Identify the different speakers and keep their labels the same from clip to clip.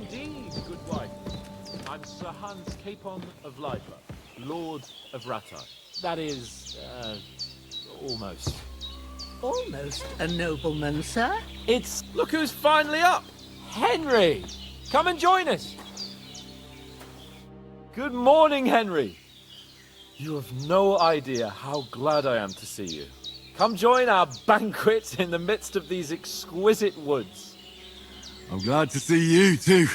Speaker 1: indeed, good wife. I'm Sir Hans Capon of Liber, Lord of Rattay. That is, almost.
Speaker 2: Almost a nobleman, sir.
Speaker 1: It's... Look who's finally up! Henry! Come and join us! Good morning, Henry! You have no idea how glad I am to see you. Come join our banquet in the midst of these exquisite woods.
Speaker 3: I'm glad to see you, too.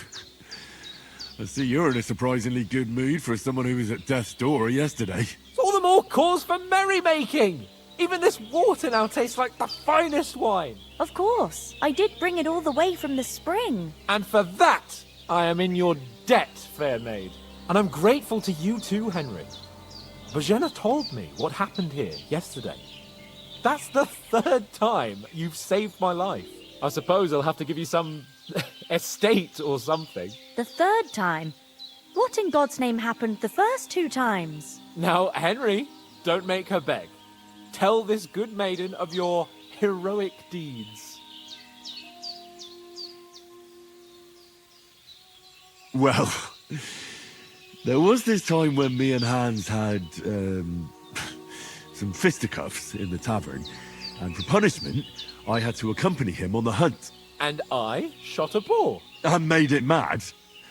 Speaker 3: I see you're in a surprisingly good mood for someone who was at death's door yesterday.
Speaker 1: It's all the more cause for merrymaking! Even this water now tastes like the finest wine.
Speaker 4: Of course. I did bring it all the way from the spring.
Speaker 1: And for that, I am in your debt, fair maid. And I'm grateful to you too, Henry. Bozhena told me what happened here yesterday. That's the third time you've saved my life. I suppose I'll have to give you some estate or something.
Speaker 4: The third time? What in God's name happened the first 2 times?
Speaker 1: Now, Henry, don't make her beg. Tell this good maiden of your heroic deeds.
Speaker 3: Well, there was this time when me and Hans had, some fisticuffs in the tavern, and for punishment, I had to accompany him on the hunt.
Speaker 1: And I shot a boar.
Speaker 3: And made it mad.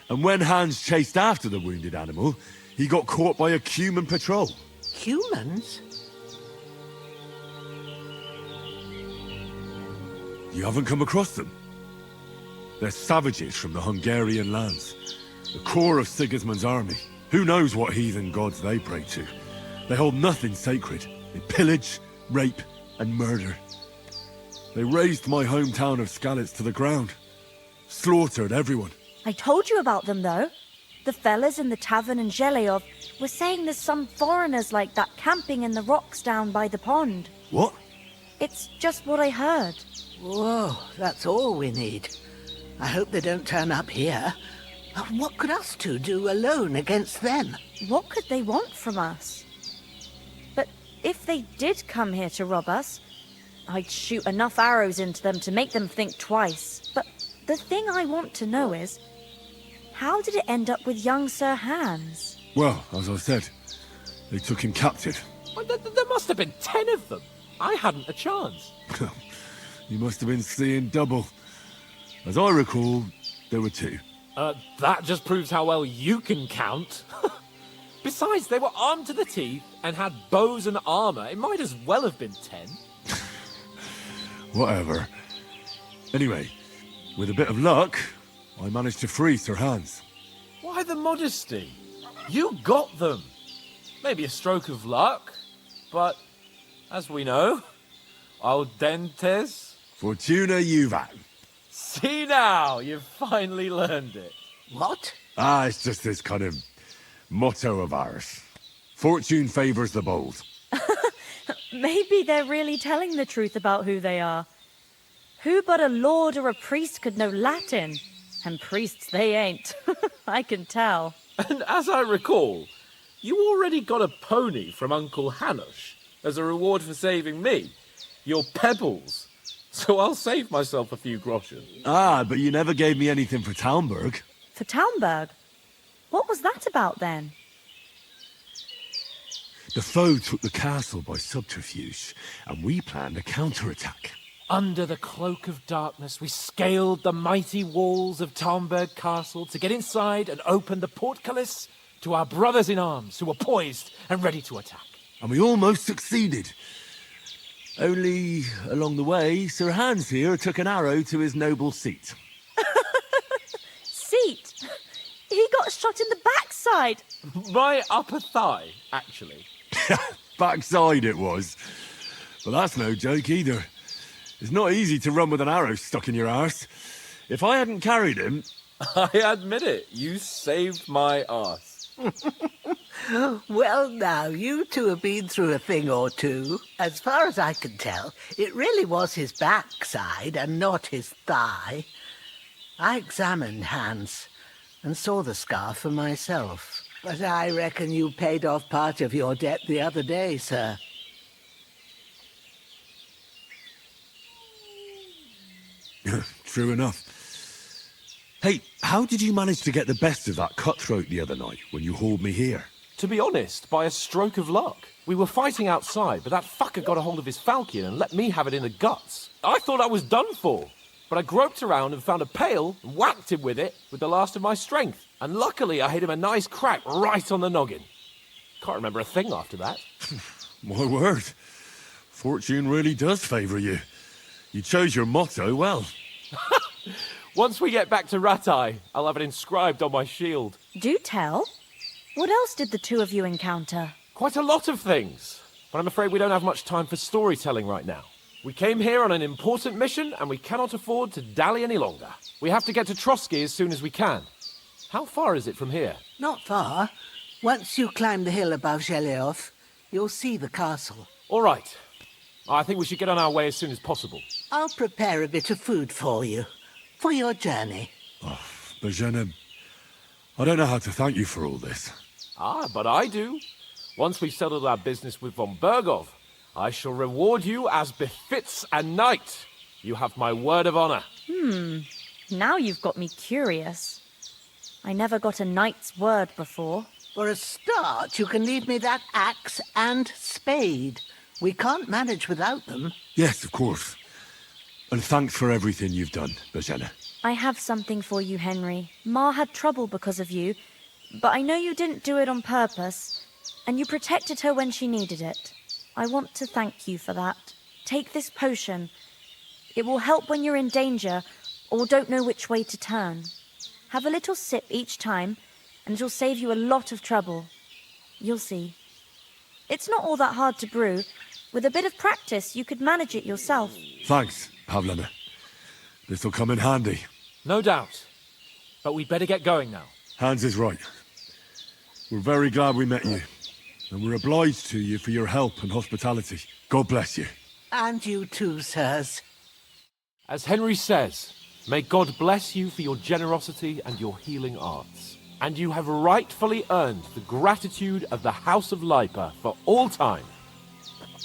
Speaker 3: And when Hans chased after the wounded animal, he got caught by a human patrol.
Speaker 2: Humans?
Speaker 3: You haven't come across them? They're savages from the Hungarian lands. The core of Sigismund's army. Who knows what heathen gods they pray to? They hold nothing sacred. They pillage, rape, and murder. They razed my hometown of Skalitz to the ground. Slaughtered everyone.
Speaker 4: I told you about them, though. The fellas in the tavern in Zhelejov were saying there's some foreigners like that camping in the rocks down by the pond.
Speaker 3: What?
Speaker 4: It's just what I heard.
Speaker 2: Whoa, that's all we need. I hope they don't turn up here. But what could us two do alone against them?
Speaker 4: What could they want from us? But if they did come here to rob us, I'd shoot enough arrows into them to make them think twice. But the thing I want to know is, how did it end up with young Sir Hans?
Speaker 3: Well, as I said, they took him captive.
Speaker 1: Well, there must have been 10 of them. I hadn't a chance.
Speaker 3: You must have been seeing double. As I recall, there were 2.
Speaker 1: That just proves how well you can count. Besides, they were armed to the teeth and had bows and armor. It might as well have been 10.
Speaker 3: Whatever. Anyway, with a bit of luck, I managed to free Sir Hans.
Speaker 1: Why the modesty? You got them. Maybe a stroke of luck, but as we know, audentes.
Speaker 3: Fortuna juvat.
Speaker 1: See now, you've finally learned it.
Speaker 2: What?
Speaker 3: It's just this kind of motto of ours. Fortune favors the bold.
Speaker 4: Maybe they're really telling the truth about who they are. Who but a lord or a priest could know Latin? And priests they ain't. I can tell.
Speaker 1: And as I recall, you already got a pony from Uncle Hanush as a reward for saving me. Your pebbles. So I'll save myself a few groschen.
Speaker 3: But you never gave me anything for Talmberg.
Speaker 4: For Talmberg? What was that about then?
Speaker 3: The foe took the castle by subterfuge, and we planned a counterattack.
Speaker 1: Under the cloak of darkness, we scaled the mighty walls of Talmberg Castle to get inside and open the portcullis to our brothers in arms who were poised and ready to attack.
Speaker 3: And we almost succeeded. Only, along the way, Sir Hans here took an arrow to his noble seat.
Speaker 4: Seat? He got shot in the backside.
Speaker 1: My upper thigh, actually.
Speaker 3: Backside it was. But that's no joke either. It's not easy to run with an arrow stuck in your arse. If I hadn't carried him...
Speaker 1: I admit it, you saved my arse.
Speaker 2: Well, now, you two have been through a thing or two. As far as I can tell, it really was his backside and not his thigh. I examined Hans and saw the scar for myself. But I reckon you paid off part of your debt the other day, sir.
Speaker 3: True enough. Hey, how did you manage to get the best of that cutthroat the other night when you hauled me here?
Speaker 1: To be honest, by a stroke of luck. We were fighting outside, but that fucker got a hold of his falchion and let me have it in the guts. I thought I was done for. But I groped around and found a pail and whacked him with it with the last of my strength. And luckily I hit him a nice crack right on the noggin. Can't remember a thing after that.
Speaker 3: My word. Fortune really does favour you. You chose your motto well.
Speaker 1: Once we get back to Ratai, I'll have it inscribed on my shield.
Speaker 4: Do tell. What else did the two of you encounter?
Speaker 1: Quite a lot of things. But I'm afraid we don't have much time for storytelling right now. We came here on an important mission, and we cannot afford to dally any longer. We have to get to Troskowitz as soon as we can. How far is it from here?
Speaker 2: Not far. Once you climb the hill above Zhelejov, you'll see the castle.
Speaker 1: All right. I think we should get on our way as soon as possible.
Speaker 2: I'll prepare a bit of food for you, for your journey.
Speaker 3: Oh, Bozhena, I don't know how to thank you for all this.
Speaker 1: Ah, but I do. Once we've settled our business with von Bergov, I shall reward you as befits a knight. You have my word of honor.
Speaker 4: Now you've got me curious. I never got a knight's word before.
Speaker 2: For a start, you can leave me that axe and spade. We can't manage without them.
Speaker 3: Yes, of course. And thanks for everything you've done, Bozhena.
Speaker 4: I have something for you, Henry. Ma had trouble because of you, but I know you didn't do it on purpose, and you protected her when she needed it. I want to thank you for that. Take this potion. It will help when you're in danger or don't know which way to turn. Have a little sip each time, and it'll save you a lot of trouble. You'll see. It's not all that hard to brew. With a bit of practice, you could manage it yourself.
Speaker 3: Thanks, Pavlana. This'll come in handy.
Speaker 1: No doubt. But we'd better get going now.
Speaker 3: Hans is right. We're very glad we met you. And we're obliged to you for your help and hospitality. God bless you.
Speaker 2: And you too, sirs.
Speaker 1: As Henry says, may God bless you for your generosity and your healing arts. And you have rightfully earned the gratitude of the House of Lipa for all time.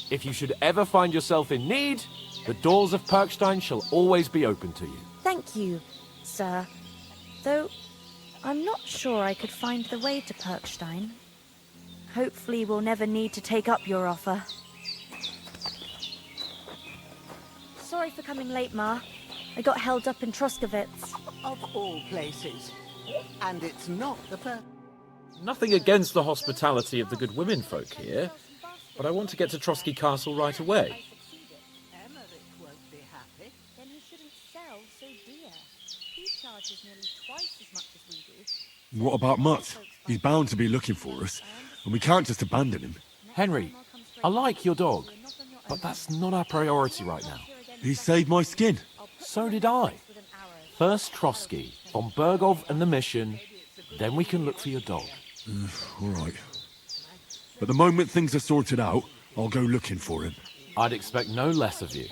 Speaker 1: If you should ever find yourself in need, the doors of Perkstein shall always be open to you.
Speaker 4: Thank you, sir. Though, I'm not sure I could find the way to Perkstein. Hopefully we'll never need to take up your offer. Sorry for coming late, Ma. I got held up in Troskowitz.
Speaker 2: Of all places. And it's not the first.
Speaker 1: Nothing against the hospitality of the good women folk here, but I want to get to Troskowitz Castle right away.
Speaker 2: Emmerich won't be happy.
Speaker 4: Then he shouldn't sell so dear. He charges nearly twice as much as we do.
Speaker 3: What about Mutt? He's bound to be looking for us, and we can't just abandon him.
Speaker 1: Henry, I like your dog, but that's not our priority right now.
Speaker 3: He saved my skin.
Speaker 1: So did I. First Trotsky, von Bergov and the mission, then we can look for your dog.
Speaker 3: All right. But the moment things are sorted out, I'll go looking for him.
Speaker 1: I'd expect no less of you.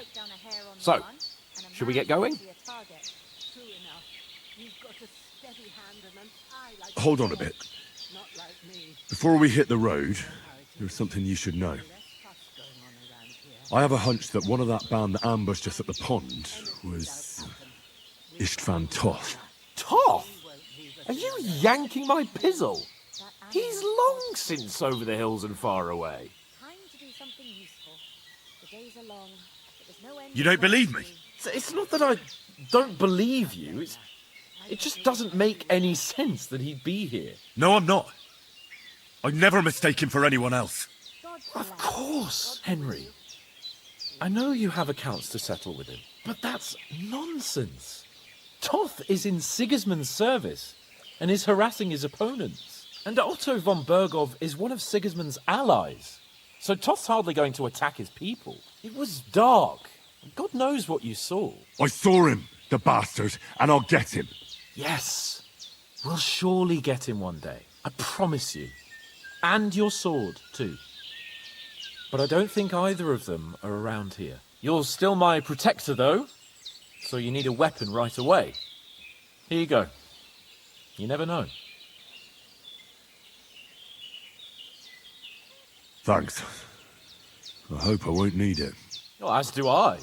Speaker 1: So, should we get going?
Speaker 2: True enough. You've got a steady hand and an eye like
Speaker 3: Hold on a bit.
Speaker 2: not like me.
Speaker 3: Before we hit the road, there's something you should know.
Speaker 2: Less fuss going on around here.
Speaker 3: I have a hunch that one of that band that ambushed us at the pond was Istvan Toth.
Speaker 1: Toth? Are you yanking my pizzle? He's long since over the hills and far away.
Speaker 4: Time to do something useful. The days are long, but there's no end.
Speaker 3: You don't believe me?
Speaker 1: It's not that I don't believe you, it just doesn't make any sense that he'd be here.
Speaker 3: No, I'm not. I'd never mistake him for anyone else.
Speaker 1: Of course, Henry. I know you have accounts to settle with him, but that's nonsense. Toth is in Sigismund's service and is harassing his opponents. And Otto von Bergov is one of Sigismund's allies. So Toth's hardly going to attack his people. It was dark. God knows what you saw.
Speaker 3: I saw him, the bastard, and I'll get him.
Speaker 1: Yes. We'll surely get him one day. I promise you. And your sword, too. But I don't think either of them are around here. You're still my protector, though. So you need a weapon right away. Here you go. You never know.
Speaker 3: Thanks. I hope I won't need it.
Speaker 1: Well, as do I.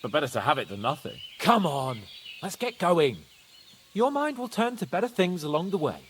Speaker 1: But better to have it than nothing. Come on. Let's get going. Your mind will turn to better things along the way.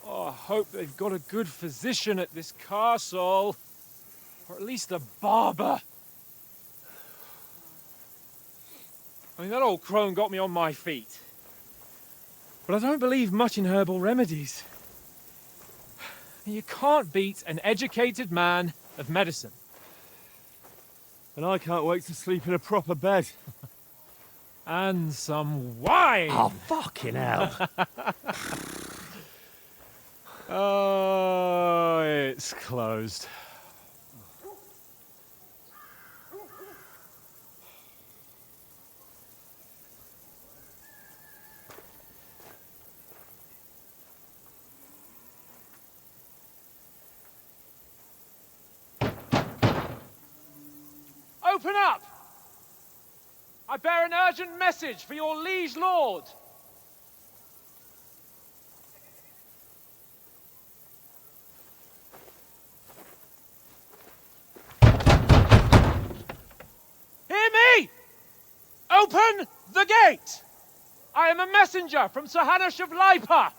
Speaker 5: I hope they've got a good physician at this castle. Or at least a barber. I mean, that old crone got me on my feet. But I don't believe much in herbal remedies. You can't beat an educated man of medicine.
Speaker 3: And I can't wait to sleep in a proper bed.
Speaker 5: And some wine!
Speaker 1: Oh, fucking hell.
Speaker 5: Oh, it's closed. Open up! I bear an urgent message for your liege lord. Hear me! Open the gate! I am a messenger from Sir Hanush of Lipa.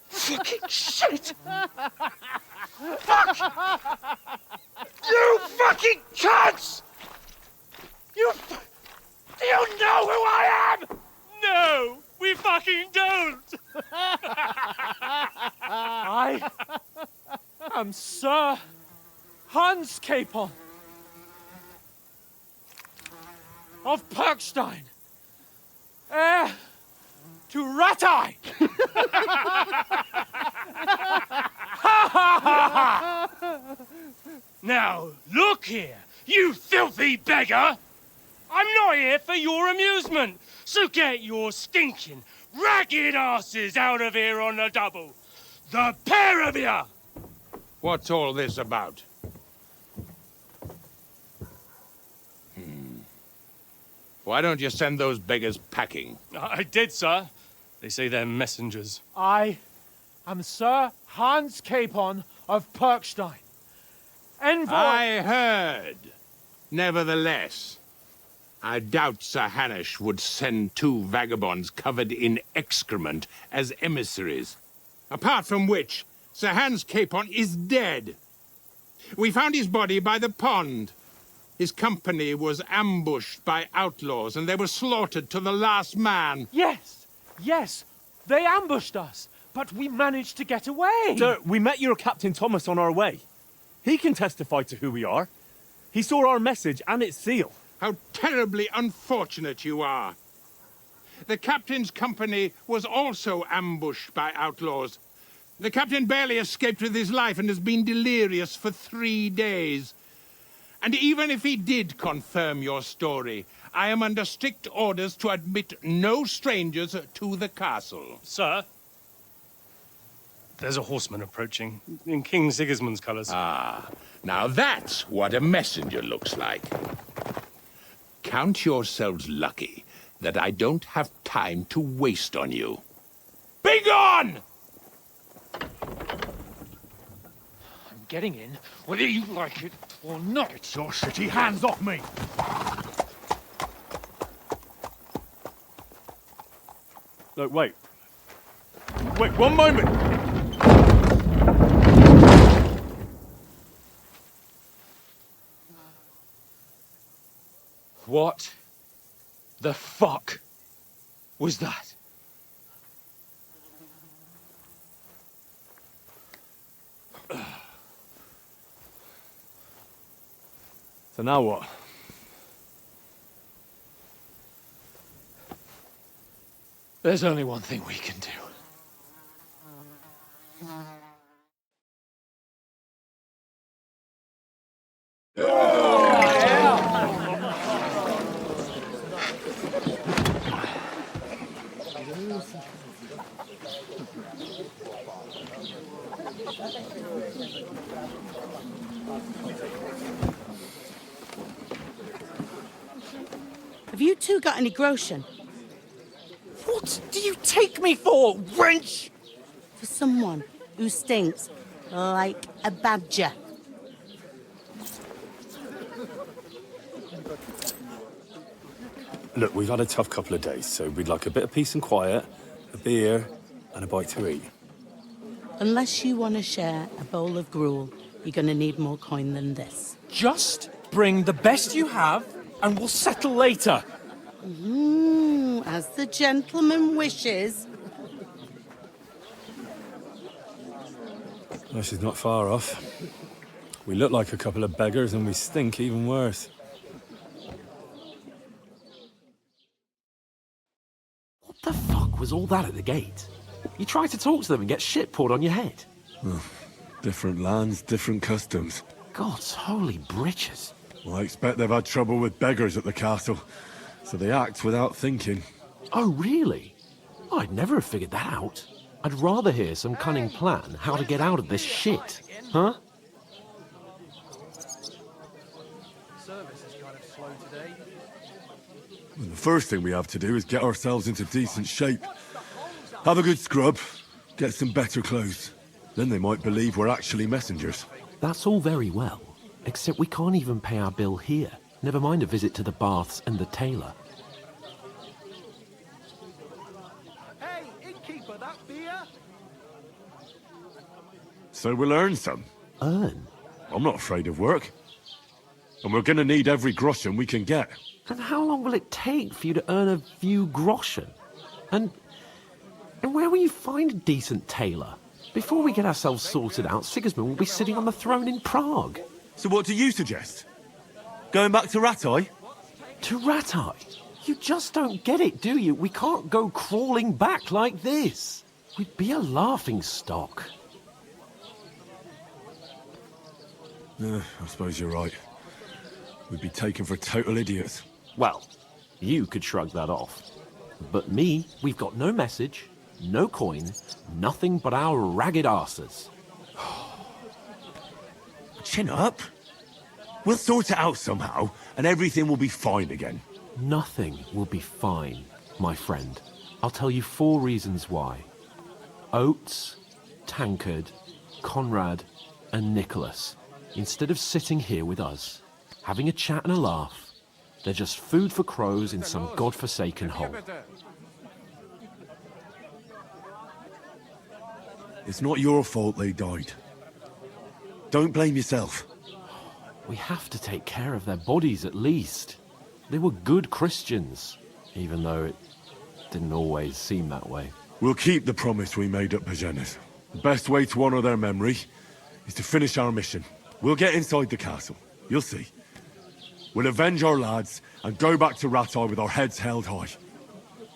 Speaker 5: Fucking shit! Fuck! You fucking cunts! Do you know who I am? No, we fucking don't! I am Sir Hans Capon of Perkstein, heir to Ratai.
Speaker 6: Now, look here, you filthy beggar! I'm not here for your amusement, so get your stinking, ragged asses out of here on the double. The pair of you!
Speaker 7: What's all this about? Why don't you send those beggars packing?
Speaker 6: I did, sir. They say they're messengers.
Speaker 5: I am Sir Hans Capon of Perkstein, envoy.
Speaker 7: I heard. Nevertheless, I doubt Sir Hanush would send two vagabonds covered in excrement as emissaries. Apart from which, Sir Hans Capon is dead. We found his body by the pond. His company was ambushed by outlaws, and they were slaughtered to the last man.
Speaker 5: Yes, yes, they ambushed us, but we managed to get away.
Speaker 8: Sir, we met your Captain Thomas on our way. He can testify to who we are. He saw our message and its seal.
Speaker 7: How terribly unfortunate you are. The captain's company was also ambushed by outlaws. The captain barely escaped with his life and has been delirious for 3 days. And even if he did confirm your story, I am under strict orders to admit no strangers to the castle.
Speaker 6: Sir, there's a horseman approaching in King Sigismund's colours.
Speaker 7: Ah, now that's what a messenger looks like. Count yourselves lucky that I don't have time to waste on you. Be gone!
Speaker 5: I'm getting in, whether you like it or not.
Speaker 3: Your shitty hands off me!
Speaker 8: Look, wait. Wait, one moment!
Speaker 5: What the fuck was that?
Speaker 8: So now what?
Speaker 5: There's only one thing we can do.
Speaker 9: Have you two got any groschen?
Speaker 1: What do you take me for, wench?
Speaker 9: For someone who stinks like a badger.
Speaker 8: Look, we've had a tough couple of days, so we'd like a bit of peace and quiet, a beer, and a bite to eat.
Speaker 9: Unless you want to share a bowl of gruel, you're going to need more coin than this.
Speaker 1: Just bring the best you have, and we'll settle later.
Speaker 9: As the gentleman wishes.
Speaker 8: Well, she's not far off. We look like a couple of beggars, and we stink even worse.
Speaker 1: What the fuck was all that at the gate? You tried to talk to them and get shit poured on your head.
Speaker 3: Different lands, different customs.
Speaker 1: God's holy britches.
Speaker 3: Well, I expect they've had trouble with beggars at the castle, so they act without thinking.
Speaker 1: Oh, really? I'd never have figured that out. I'd rather hear some cunning plan how to get out of this shit. Huh?
Speaker 3: Well, the first thing we have to do is get ourselves into decent shape. Have a good scrub, get some better clothes. Then they might believe we're actually messengers.
Speaker 1: That's all very well, except we can't even pay our bill here. Never mind a visit to the baths and the tailor.
Speaker 10: Hey, innkeeper, that beer?
Speaker 3: So we'll earn some.
Speaker 1: Earn?
Speaker 3: I'm not afraid of work. And we're gonna need every groschen we can get.
Speaker 1: And how long will it take for you to earn a few groschen? And where will you find a decent tailor? Before we get ourselves sorted out, Sigismund will be sitting on the throne in Prague.
Speaker 3: So what do you suggest? Going back to Ratai?
Speaker 1: To Ratai? You just don't get it, do you? We can't go crawling back like this. We'd be a laughing stock.
Speaker 3: I suppose you're right. We'd be taken for total idiots.
Speaker 1: Well, you could shrug that off. But me, we've got no message, no coin, nothing but our ragged arses.
Speaker 3: Chin up. We'll sort it out somehow, and everything will be fine again.
Speaker 1: Nothing will be fine, my friend. I'll tell you 4 reasons why. Oates, Tankard, Conrad, and Nicholas, instead of sitting here with us, having a chat and a laugh, they're just food for crows in some godforsaken hole.
Speaker 3: It's not your fault they died. Don't blame yourself.
Speaker 1: We have to take care of their bodies at least. They were good Christians, even though it didn't always seem that way.
Speaker 3: We'll keep the promise we made at Bozhena's. The best way to honor their memory is to finish our mission. We'll get inside the castle. You'll see. We'll avenge our lads and go back to Ratai with our heads held high.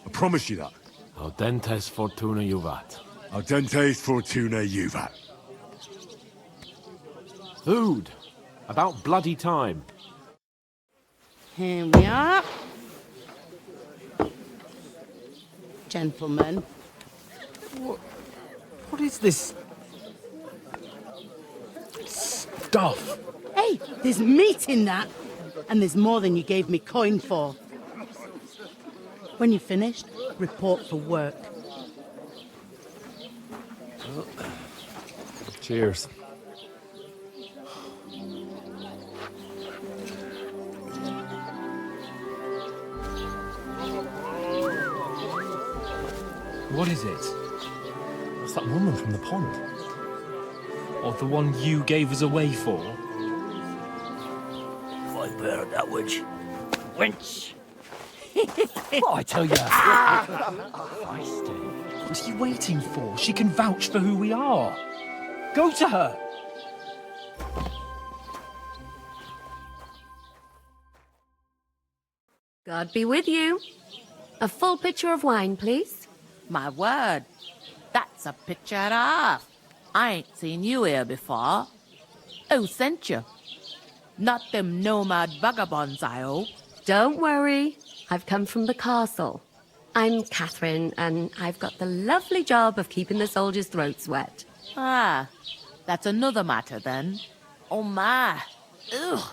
Speaker 3: I promise you that.
Speaker 1: Audentes Fortuna Juvat.
Speaker 3: Audentes Fortuna Juvat.
Speaker 1: Food. About bloody time.
Speaker 9: Here we are. Gentlemen.
Speaker 1: What is this stuff?
Speaker 9: Hey, there's meat in that. And there's more than you gave me coin for. When you're finished, report for work.
Speaker 1: Cheers.
Speaker 5: What is it?
Speaker 8: It's that woman from the pond.
Speaker 5: Or the one you gave us away for?
Speaker 11: I bear that witch. Wench!
Speaker 5: What I tell you? What are you waiting for? She can vouch for who we are. Go to her.
Speaker 12: God be with you. A full pitcher of wine, please.
Speaker 13: My word, that's a picture and a half. I ain't seen you here before. Who sent you? Not them nomad vagabonds, I hope.
Speaker 12: Don't worry. I've come from the castle. I'm Catherine, and I've got the lovely job of keeping the soldiers' throats wet.
Speaker 13: Ah, that's another matter then. Oh my. Ugh.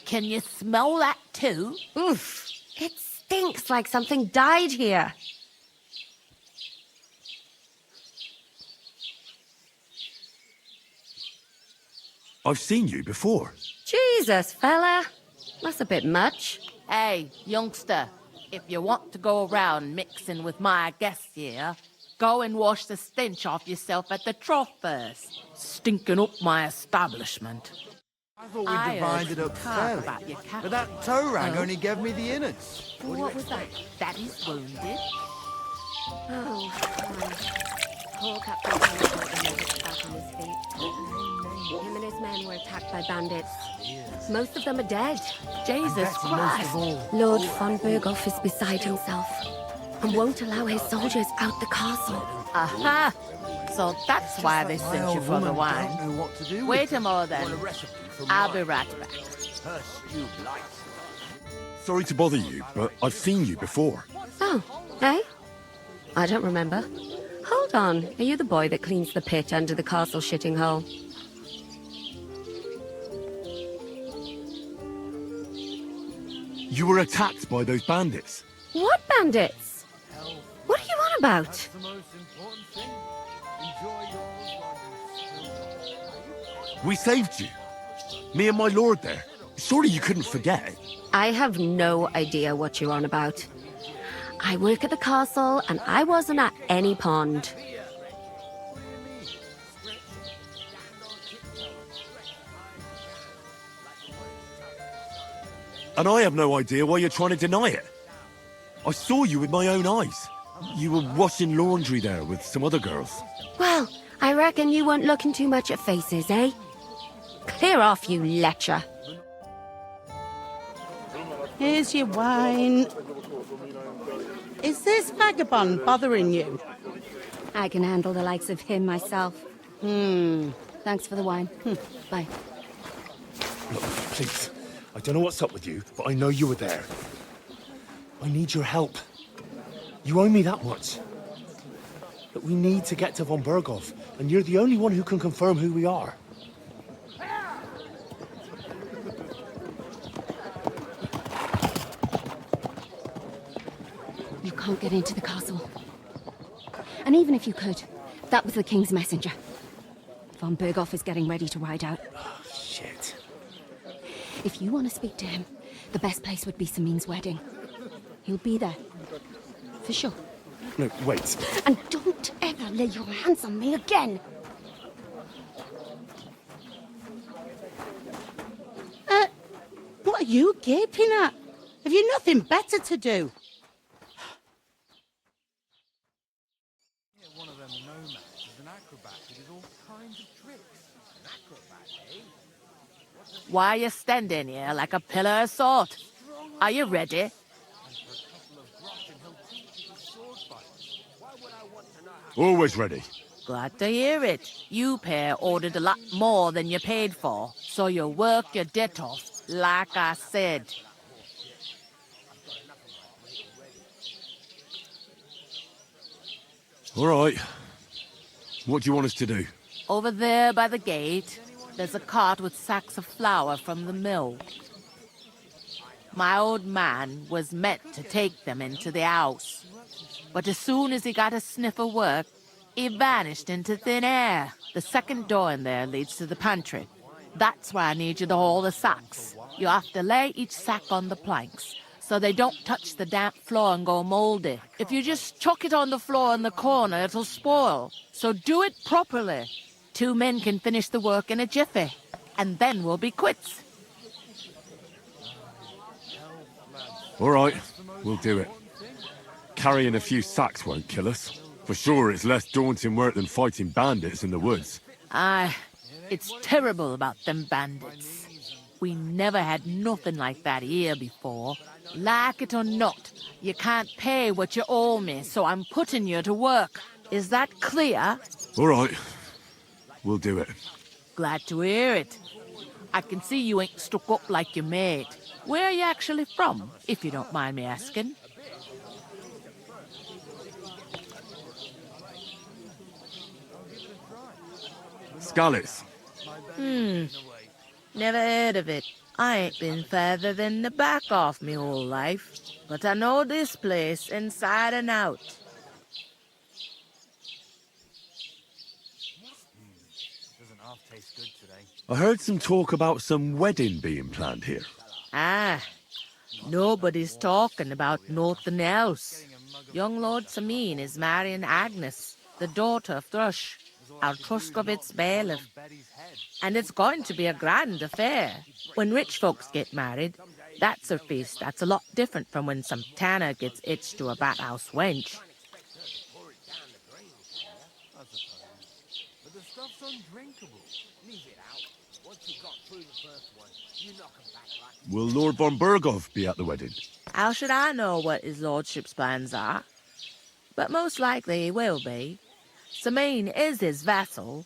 Speaker 13: Can you smell that too?
Speaker 12: Oof. It stinks like something died here.
Speaker 3: I've seen you before.
Speaker 12: Jesus, fella. That's a bit much.
Speaker 13: Hey, youngster, if you want to go around mixing with my guests here, go and wash the stench off yourself at the trough first. Stinking up my establishment.
Speaker 10: I thought we divided up fairly, but that toe rag only gave me the innards.
Speaker 13: What was that? Daddy's wounded?
Speaker 12: Oh, poor Captain Zhelejov back on his feet. Him and his men were attacked by bandits. Most of them are dead.
Speaker 13: Jesus Christ!
Speaker 12: Lord von Berghoff is beside himself and won't allow his soldiers out the castle.
Speaker 13: Aha! So that's why they sent you for the wine. Wait a moment then. I'll be right back.
Speaker 3: Sorry to bother you, but I've seen you before.
Speaker 12: Oh, eh? I don't remember. Hold on. Are you the boy that cleans the pit under the castle shitting hole?
Speaker 3: You were attacked by those bandits.
Speaker 12: What bandits? What are you on about?
Speaker 3: We saved you. Me and my lord there. Surely you couldn't forget.
Speaker 12: I have no idea what you're on about. I work at the castle, and I wasn't at any pond.
Speaker 3: And I have no idea why you're trying to deny it. I saw you with my own eyes. You were washing laundry there with some other girls.
Speaker 12: Well, I reckon you weren't looking too much at faces, eh? Clear off, you lecher.
Speaker 9: Here's your wine. Is this vagabond bothering you?
Speaker 12: I can handle the likes of him myself. Thanks for the wine. Bye.
Speaker 8: Look, please. I don't know what's up with you, but I know you were there. I need your help. You owe me that much. But we need to get to von Berghoff, and you're the only one who can confirm who we are.
Speaker 12: You can't get into the castle. And even if you could, that was the King's messenger. Von Berghoff is getting ready to ride out.
Speaker 8: Oh, shit.
Speaker 12: If you want to speak to him, the best place would be Samin's wedding. He'll be there. For sure.
Speaker 8: No, wait.
Speaker 12: And don't ever lay your hands on me again!
Speaker 9: What are you gaping at? Have you nothing better to do?
Speaker 10: One of them nomads is an acrobat who does all kinds of tricks. An acrobat, eh?
Speaker 13: Why are you standing here like a pillar of salt? Are you ready?
Speaker 3: Always ready.
Speaker 13: Glad to hear it. You pair ordered a lot more than you paid for, so you work your debt off, like I said.
Speaker 3: All right. What do you want us to do?
Speaker 13: Over there by the gate, there's a cart with sacks of flour from the mill. My old man was meant to take them into the house, but as soon as he got a sniff of work, he vanished into thin air. The second door in there leads to the pantry. That's where I need you to haul the sacks. You have to lay each sack on the planks, so they don't touch the damp floor and go moldy. If you just chuck it on the floor in the corner, it'll spoil. So do it properly. 2 men can finish the work in a jiffy, and then we'll be quits.
Speaker 3: All right, we'll do it. Carrying a few sacks won't kill us. For sure, it's less daunting work than fighting bandits in the woods.
Speaker 13: Aye, it's terrible about them bandits. We never had nothing like that here before. Like it or not, you can't pay what you owe me, so I'm putting you to work. Is that clear?
Speaker 3: All right, we'll do it.
Speaker 13: Glad to hear it. I can see you ain't stuck up like your mate. Where are you actually from, if you don't mind me asking?
Speaker 3: Skalitz.
Speaker 13: Never heard of it. I ain't been further than the back off me whole life, but I know this place inside and out.
Speaker 10: Doesn't half taste good today.
Speaker 3: I heard some talk about some wedding being planned here.
Speaker 13: Ah, nobody's talking about nothing else. Young Lord Samin is marrying Agnes, the daughter of Thrush, our Troskowitz bailiff. And it's going to be a grand affair. When rich folks get married, that's a feast that's a lot different from when some tanner gets hitched to a bathhouse wench.
Speaker 10: But the stuff's undrinkable. Leave it out. Once you've got through the first one, you knock 'em back like...
Speaker 3: Will Lord von Berghoff be at the wedding?
Speaker 13: How should I know what his lordship's plans are? But most likely he will be. Samin is his vassal.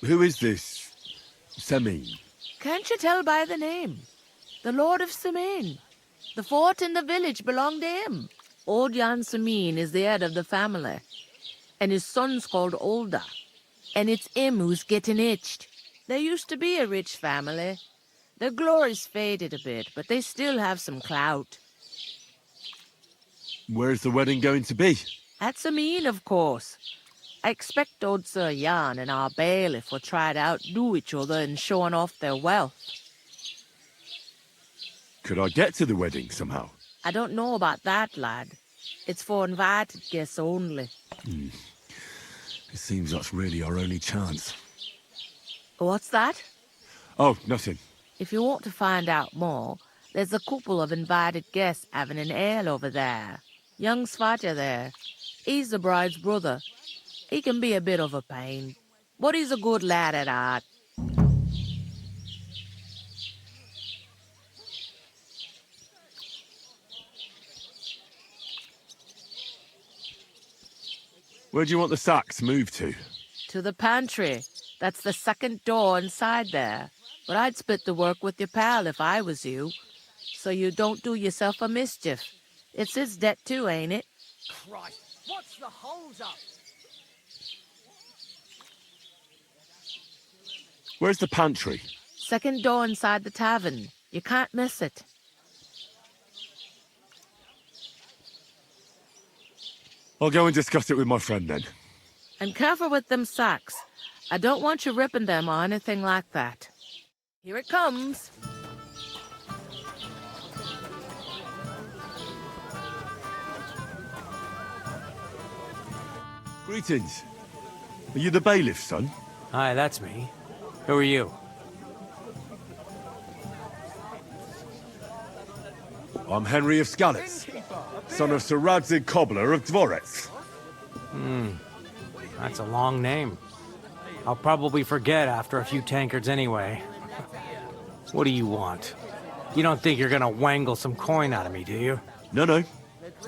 Speaker 3: Who is this Samin?
Speaker 13: Can't you tell by the name? The Lord of Samin. The fort and the village belong to him. Old Jan Samin is the head of the family, and his son's called Olda. And it's him who's getting hitched. There used to be a rich family. Their glory's faded a bit, but they still have some clout.
Speaker 3: Where's the wedding going to be?
Speaker 13: At Samin, of course. I expect old Sir Jan and our bailiff will try to outdo each other in showing off their wealth.
Speaker 3: Could I get to the wedding somehow?
Speaker 13: I don't know about that, lad. It's for invited guests only.
Speaker 3: It seems that's really our only chance.
Speaker 13: What's that?
Speaker 3: Oh, nothing.
Speaker 13: If you want to find out more, there's a couple of invited guests having an ale over there. Young Svatja there. He's the bride's brother. He can be a bit of a pain, but he's a good lad at heart.
Speaker 3: Where do you want the sacks moved to?
Speaker 13: To the pantry. That's the second door inside there. But I'd split the work with your pal if I was you. So you don't do yourself a mischief. It's his debt too, ain't it?
Speaker 11: Christ, what's the hold up?
Speaker 3: Where's the pantry?
Speaker 13: Second door inside the tavern. You can't miss it.
Speaker 3: I'll go and discuss it with my friend then.
Speaker 13: And careful with them sacks. I don't want you ripping them or anything like that. Here it comes.
Speaker 3: Greetings. Are you the bailiff's son?
Speaker 14: Hi, that's me. Who are you?
Speaker 3: I'm Henry of Skalitz, son of Sir Radzig Cobbler of Dvorets.
Speaker 14: That's a long name. I'll probably forget after a few tankards anyway. What do you want? You don't think you're gonna wangle some coin out of me, do you?
Speaker 3: No, no.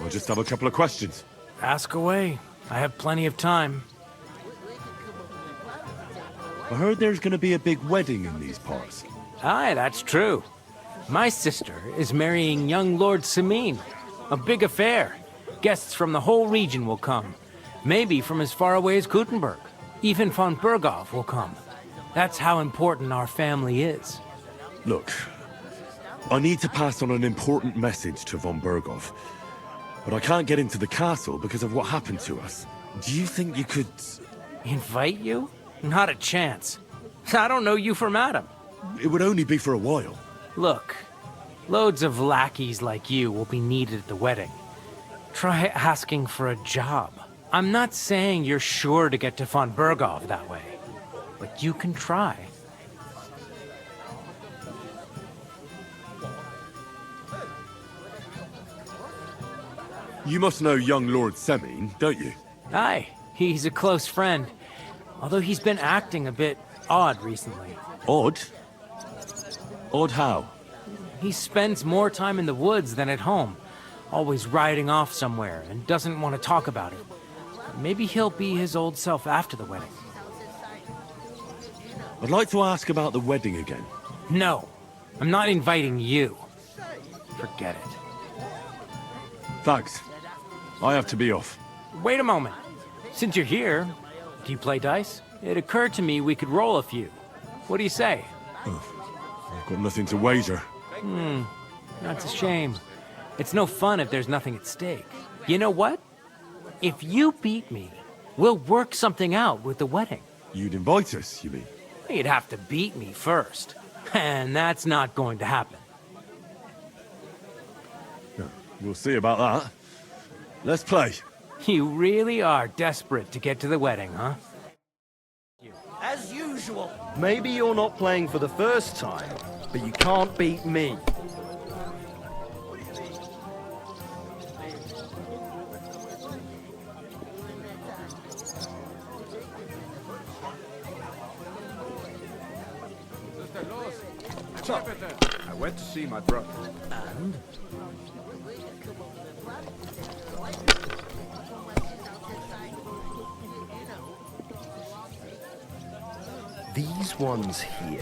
Speaker 3: I just have a couple of questions.
Speaker 14: Ask away. I have plenty of time.
Speaker 3: I heard there's gonna be a big wedding in these parts.
Speaker 14: Aye, that's true. My sister is marrying young Lord Semin. A big affair. Guests from the whole region will come. Maybe from as far away as Gutenberg. Even von Berghoff will come. That's how important our family is.
Speaker 3: Look, I need to pass on an important message to von Berghoff. But I can't get into the castle because of what happened to us. Do you think you could...
Speaker 14: Invite you? Not a chance. I don't know you from Adam.
Speaker 3: It would only be for a while.
Speaker 14: Look, loads of lackeys like you will be needed at the wedding. Try asking for a job. I'm not saying you're sure to get to von Berghoff that way, but you can try.
Speaker 3: You must know young Lord Semin, don't you?
Speaker 14: Aye, he's a close friend. Although he's been acting a bit odd recently.
Speaker 3: Odd? Odd how?
Speaker 14: He spends more time in the woods than at home, always riding off somewhere and doesn't want to talk about it. Maybe he'll be his old self after the wedding.
Speaker 3: I'd like to ask about the wedding again.
Speaker 14: No, I'm not inviting you. Forget it.
Speaker 3: Thanks. I have to be off.
Speaker 14: Wait a moment. Since you're here, do you play dice? It occurred to me we could roll a few. What do you say?
Speaker 3: I've got nothing to wager.
Speaker 14: That's a shame. It's no fun if there's nothing at stake. You know what? If you beat me, we'll work something out with the wedding.
Speaker 3: You'd invite us, you mean?
Speaker 14: You'd have to beat me first. And that's not going to happen.
Speaker 3: We'll see about that. Let's play.
Speaker 14: You really are desperate to get to the wedding, huh?
Speaker 11: As usual.
Speaker 15: Maybe you're not playing for the first time, but you can't beat me.
Speaker 16: I went to see my brother.
Speaker 11: And?
Speaker 15: These ones here...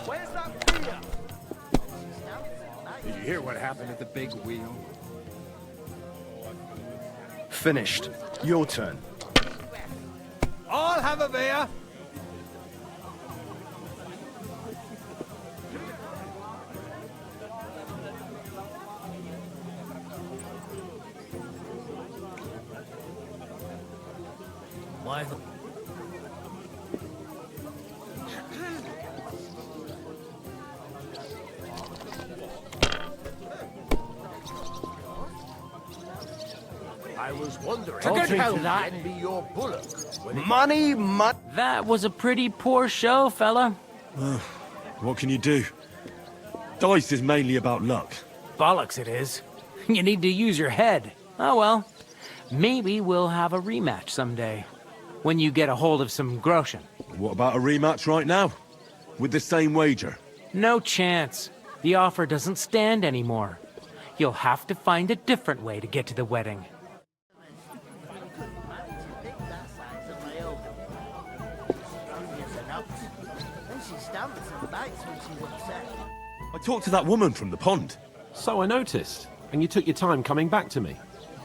Speaker 11: Where's that beer?
Speaker 16: Did you hear what happened at the big wheel?
Speaker 15: Finished. Your turn.
Speaker 16: I'll have a beer.
Speaker 11: Why? I was wondering.
Speaker 14: I'll take
Speaker 11: How
Speaker 14: that.
Speaker 11: can be your bullock?
Speaker 15: Money, Mutt.
Speaker 14: That was a pretty poor show, fella.
Speaker 3: What can you do? Dice is mainly about luck.
Speaker 14: Bollocks it is. You need to use your head. Oh well. Maybe we'll have a rematch someday. When you get a hold of some groschen.
Speaker 3: What about a rematch right now? With the same wager?
Speaker 14: No chance. The offer doesn't stand anymore. You'll have to find a different way to get to the wedding.
Speaker 3: I talked to that woman from the pond.
Speaker 17: So I noticed, and you took your time coming back to me.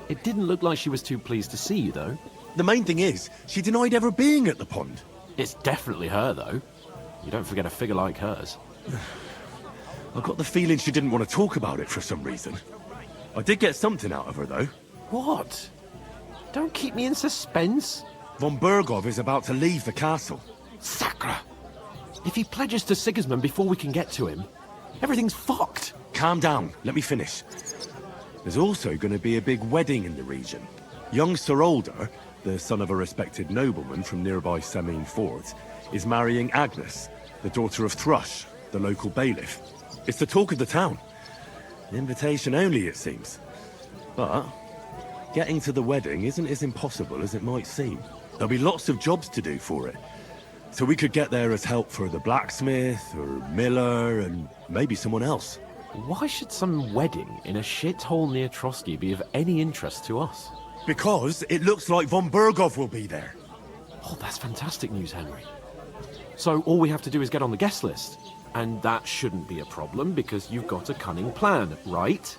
Speaker 17: It didn't look like she was too pleased to see you, though.
Speaker 3: The main thing is, she denied ever being at the pond.
Speaker 17: It's definitely her, though. You don't forget a figure like hers.
Speaker 3: I got the feeling she didn't want to talk about it for some reason. I did get something out of her, though.
Speaker 17: What? Don't keep me in suspense.
Speaker 3: Von Bergov is about to leave the castle.
Speaker 17: Sacre! If he pledges to Sigismund before we can get to him, everything's fucked.
Speaker 3: Calm down, let me finish. There's also going to be a big wedding in the region. Young Sir Older, the son of a respected nobleman from nearby Semine Fort, is marrying Agnes, the daughter of Thrush, the local bailiff. It's the talk of the town. Invitation only, it seems. But getting to the wedding isn't as impossible as it might seem. There'll be lots of jobs to do for it. So we could get there as help for the blacksmith, or miller, and maybe someone else.
Speaker 17: Why should some wedding in a shithole near Trotsky be of any interest to us?
Speaker 3: Because it looks like von Bergov will be there.
Speaker 17: Oh, that's fantastic news, Henry. So all we have to do is get on the guest list. And that shouldn't be a problem because you've got a cunning plan, right?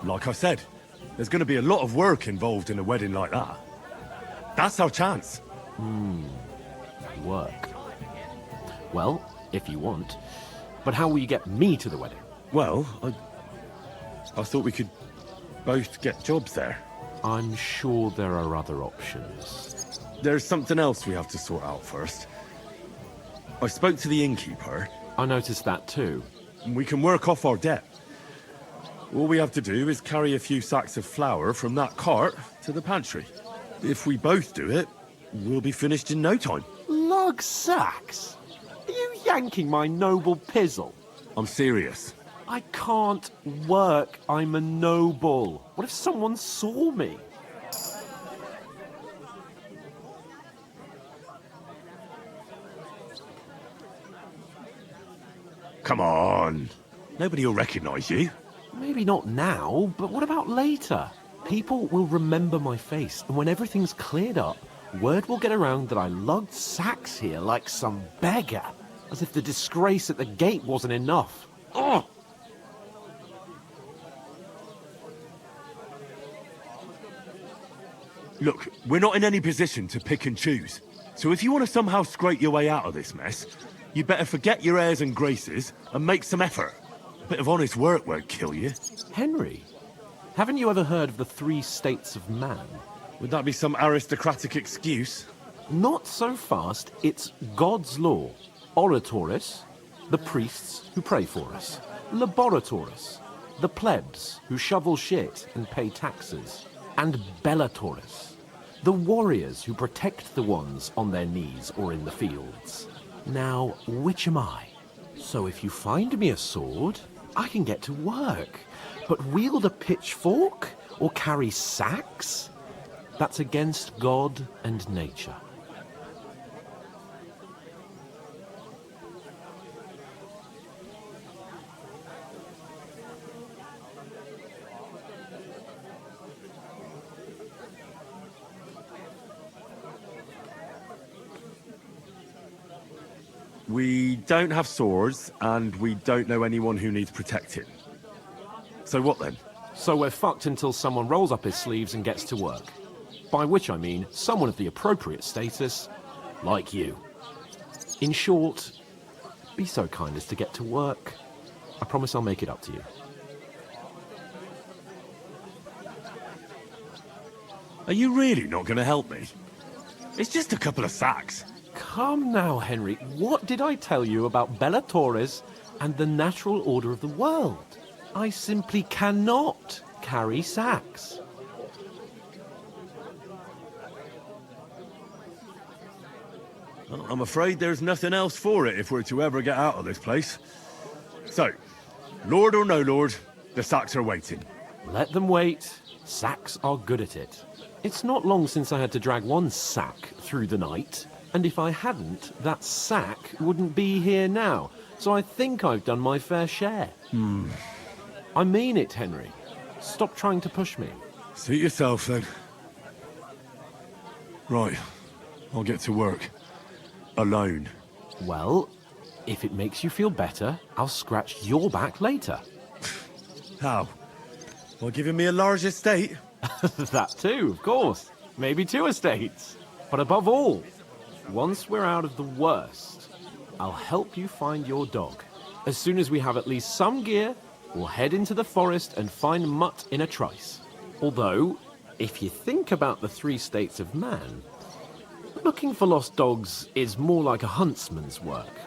Speaker 3: Like I said, there's going to be a lot of work involved in a wedding like that. That's our chance.
Speaker 17: Work. Well, if you want. But how will you get me to the wedding?
Speaker 3: Well, I thought we could both get jobs there.
Speaker 17: I'm sure there are other options.
Speaker 3: There's something else we have to sort out first. I spoke to the innkeeper.
Speaker 17: I noticed that too.
Speaker 3: We can work off our debt. All we have to do is carry a few sacks of flour from that cart to the pantry. If we both do it, we'll be finished in no time.
Speaker 17: Lug sacks? Are you yanking my noble pizzle?
Speaker 3: I'm serious.
Speaker 17: I can't work. I'm a noble. What if someone saw me?
Speaker 3: Come on. Nobody will recognize you.
Speaker 17: Maybe not now, but what about later? People will remember my face, and when everything's cleared up, word will get around that I lugged sacks here like some beggar. As if the disgrace at the gate wasn't enough. Ugh!
Speaker 3: Look, we're not in any position to pick and choose. So if you want to somehow scrape your way out of this mess, you better forget your airs and graces and make some effort. A bit of honest work won't kill you.
Speaker 17: Henry, haven't you ever heard of the 3 states of man?
Speaker 3: Would that be some aristocratic excuse?
Speaker 17: Not so fast. It's God's law. Oratores, the priests who pray for us. Laboratores, the plebs who shovel shit and pay taxes. And Bellatores, the warriors who protect the ones on their knees or in the fields. Now, which am I? So if you find me a sword, I can get to work. But wield a pitchfork or carry sacks? That's against God and nature.
Speaker 3: We don't have swords, and we don't know anyone who needs protecting. So what then?
Speaker 17: So we're fucked until someone rolls up his sleeves and gets to work. By which I mean someone of the appropriate status, like you. In short, be so kind as to get to work. I promise I'll make it up to you.
Speaker 3: Are you really not going to help me? It's just a couple of sacks.
Speaker 17: Come now, Henry. What did I tell you about Bellatores and the natural order of the world? I simply cannot carry sacks.
Speaker 3: Well, I'm afraid there's nothing else for it if we're to ever get out of this place. So, Lord or no Lord, the sacks are waiting.
Speaker 17: Let them wait. Sacks are good at it. It's not long since I had to drag one sack through the night. And if I hadn't, that sack wouldn't be here now. So I think I've done my fair share. I mean it, Henry. Stop trying to push me.
Speaker 3: Suit yourself, then. Right. I'll get to work. Alone.
Speaker 17: Well, if it makes you feel better, I'll scratch your back later.
Speaker 3: How? By giving me a large estate?
Speaker 17: That too, of course. Maybe 2 estates. But above all, once we're out of the worst, I'll help you find your dog. As soon as we have at least some gear, we'll head into the forest and find Mutt in a trice. Although, if you think about the 3 states of man, looking for lost dogs is more like a huntsman's work.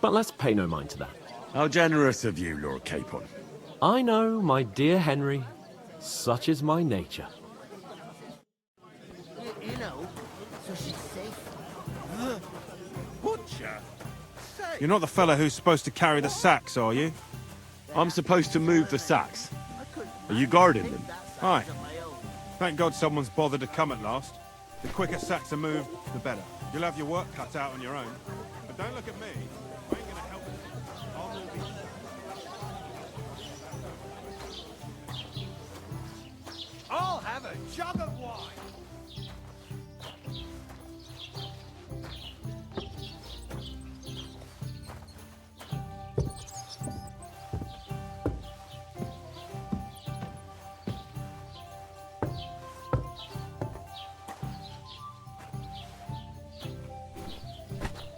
Speaker 17: But let's pay no mind to that.
Speaker 3: How generous of you, Lord Capon.
Speaker 17: I know, my dear Henry. Such is my nature.
Speaker 10: You know, so she's safe.
Speaker 16: Butcher? You're not the fella who's supposed to carry the sacks, are you?
Speaker 3: I'm supposed to move the sacks. Are you guarding them?
Speaker 16: Aye. Thank God someone's bothered to come at last. The quicker sacks are moved, the better. You'll have your work cut out on your own. But don't look at me. I ain't gonna help you. I'll move these.
Speaker 11: I'll have a jug of wine.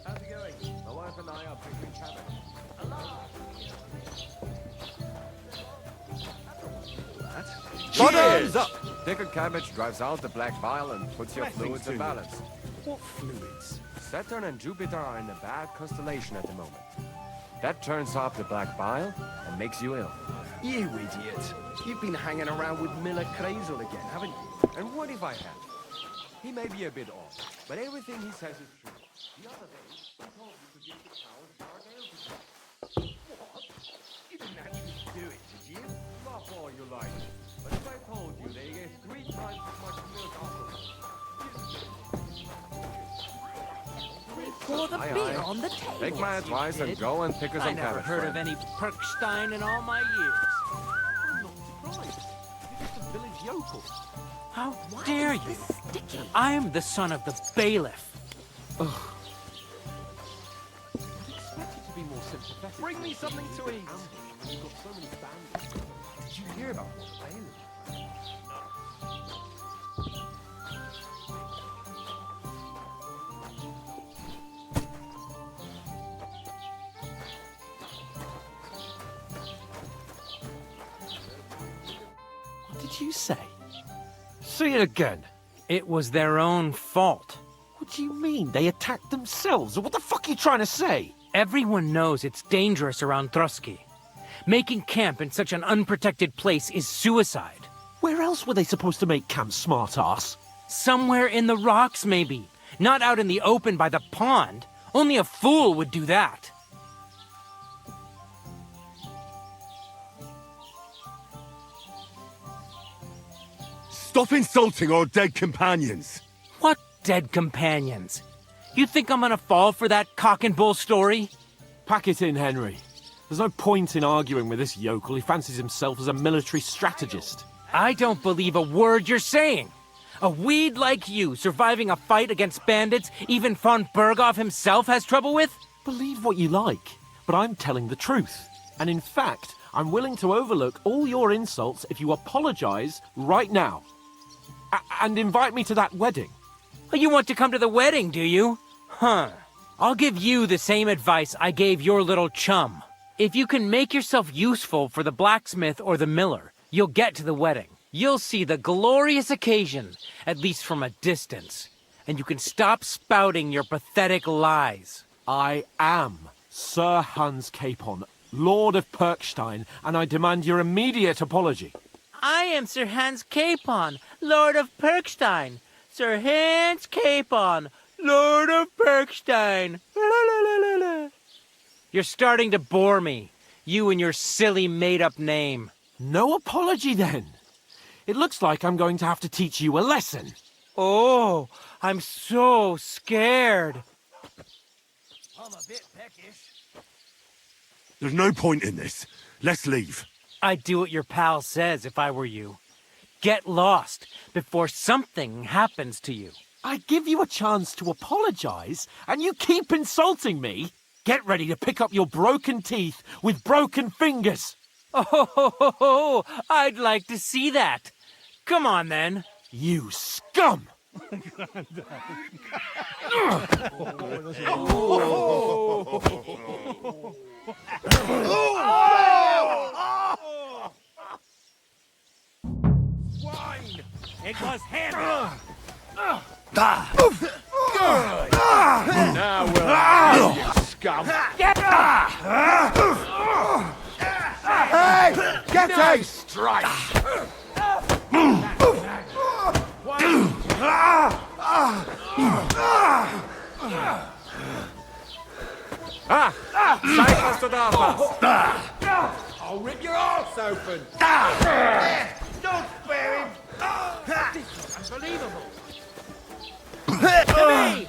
Speaker 10: How's it going? My wife and I are picking cabbage.
Speaker 16: Cheers!
Speaker 10: Up! Pickled cabbage drives out the black bile and puts your
Speaker 16: Blessings
Speaker 10: fluids
Speaker 16: to
Speaker 10: in
Speaker 16: you.
Speaker 10: balance. What fluids? Saturn and Jupiter are in a bad constellation at the moment. That turns off the black bile and makes you ill.
Speaker 15: You idiot. You've been hanging around with Miller Crazel again, haven't you?
Speaker 10: And what if I have? He may be a bit off, but everything he says is true. The other day, he told me to give the cows dark ale to drink. What? You didn't actually do it, did you? Laugh all you like. But if I told you they gave 3 times as much milk afterwards.
Speaker 13: Pour the beer on the table.
Speaker 10: Take my advice and go and pick us
Speaker 14: I
Speaker 10: some
Speaker 14: never
Speaker 10: cabbage.
Speaker 14: heard
Speaker 10: friend.
Speaker 14: of any Perkstein in all my years.
Speaker 17: I'm not surprised. You're just a village yokel.
Speaker 14: How dare you? I am the son of the bailiff.
Speaker 17: Ugh. I'd expect you to be more sympathetic.
Speaker 15: Bring me something to eat.
Speaker 17: You've got so many bandits.
Speaker 10: Did you hear about what bailiff?
Speaker 17: What did you say? Say it again.
Speaker 14: It was their own fault.
Speaker 17: What do you mean? They attacked themselves? What the fuck are you trying to say?
Speaker 14: Everyone knows it's dangerous around Troski. Making camp in such an unprotected place is suicide.
Speaker 17: Where else were they supposed to make camp, smart-ass?
Speaker 14: Somewhere in the rocks, maybe. Not out in the open by the pond. Only a fool would do that.
Speaker 3: Stop insulting our dead companions!
Speaker 14: What dead companions? You think I'm gonna fall for that cock and bull story?
Speaker 17: Pack it in, Henry. There's no point in arguing with this yokel. He fancies himself as a military strategist.
Speaker 14: I don't believe a word you're saying. A weed like you surviving a fight against bandits even von Berghoff himself has trouble with?
Speaker 17: Believe what you like, but I'm telling the truth. And in fact, I'm willing to overlook all your insults if you apologize right now. And invite me to that wedding.
Speaker 14: Oh, you want to come to the wedding, do you? Huh. I'll give you the same advice I gave your little chum. If you can make yourself useful for the blacksmith or the miller, you'll get to the wedding. You'll see the glorious occasion, at least from a distance. And you can stop spouting your pathetic lies.
Speaker 17: I am Sir Hans Capon, Lord of Perkstein, and I demand your immediate apology.
Speaker 14: I am Sir Hans Capon, Lord of Perkstein. Sir Hans Capon, Lord of Perkstein. You're starting to bore me, you and your silly made-up name.
Speaker 17: No apology, then. It looks like I'm going to have to teach you a lesson.
Speaker 14: Oh, I'm so scared.
Speaker 11: I'm a bit peckish.
Speaker 3: There's no point in this. Let's leave.
Speaker 14: I'd do what your pal says if I were you. Get lost before something happens to you.
Speaker 17: I give you a chance to apologize, and you keep insulting me? Get ready to pick up your broken teeth with broken fingers.
Speaker 14: Oh, I'd like to see that. Come on, then.
Speaker 17: You scum!
Speaker 11: Wine! It was him!
Speaker 7: Now we'll have you, scum.
Speaker 11: Hey! Get
Speaker 7: Nice
Speaker 11: out!
Speaker 7: strike! Save us to the I'll rip your arse open!
Speaker 11: Don't spare him!
Speaker 14: Unbelievable.
Speaker 11: Behind!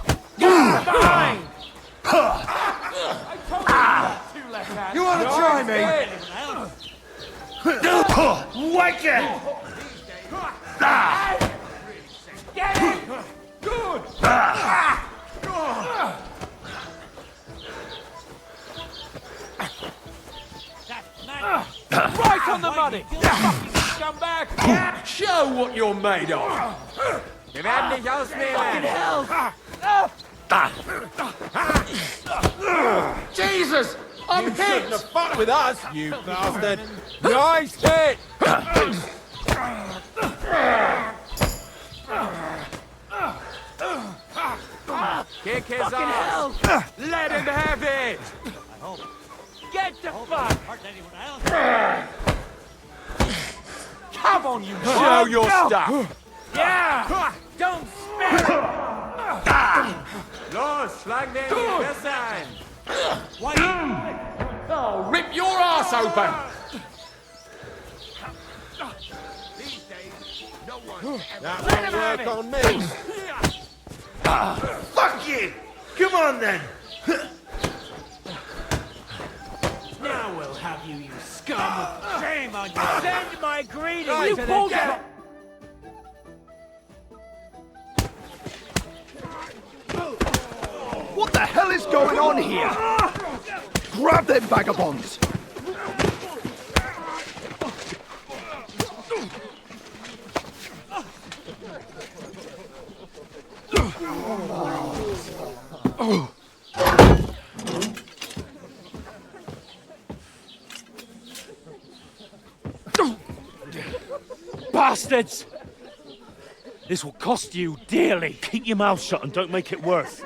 Speaker 11: You want to try me? Wake it!
Speaker 14: Get it!
Speaker 11: Good!
Speaker 14: Right on the money! Scumbag!
Speaker 7: Show what you're made of! Wir werden dich ausnehmen! Jesus! I'm hit! You shouldn't have fought with us, you bastard! Nice hit! Kick his ass! Let him have it!
Speaker 14: Get the fuck! Come on, you
Speaker 7: Show your stuff!
Speaker 14: Yeah! Don't spare it!
Speaker 7: Los, schlag den besser ein! Oh, rip your ass open! These days, no one that won't work on me!
Speaker 11: Fuck you! Come on then!
Speaker 14: Now we'll have you, you scum! Shame on you! Send my greetings
Speaker 11: You
Speaker 14: to the
Speaker 11: pulled
Speaker 14: devil!
Speaker 15: What the hell is going on here? Grab them vagabonds!
Speaker 6: Bastards! This will cost you dearly.
Speaker 18: Keep your mouth shut and don't make it worse.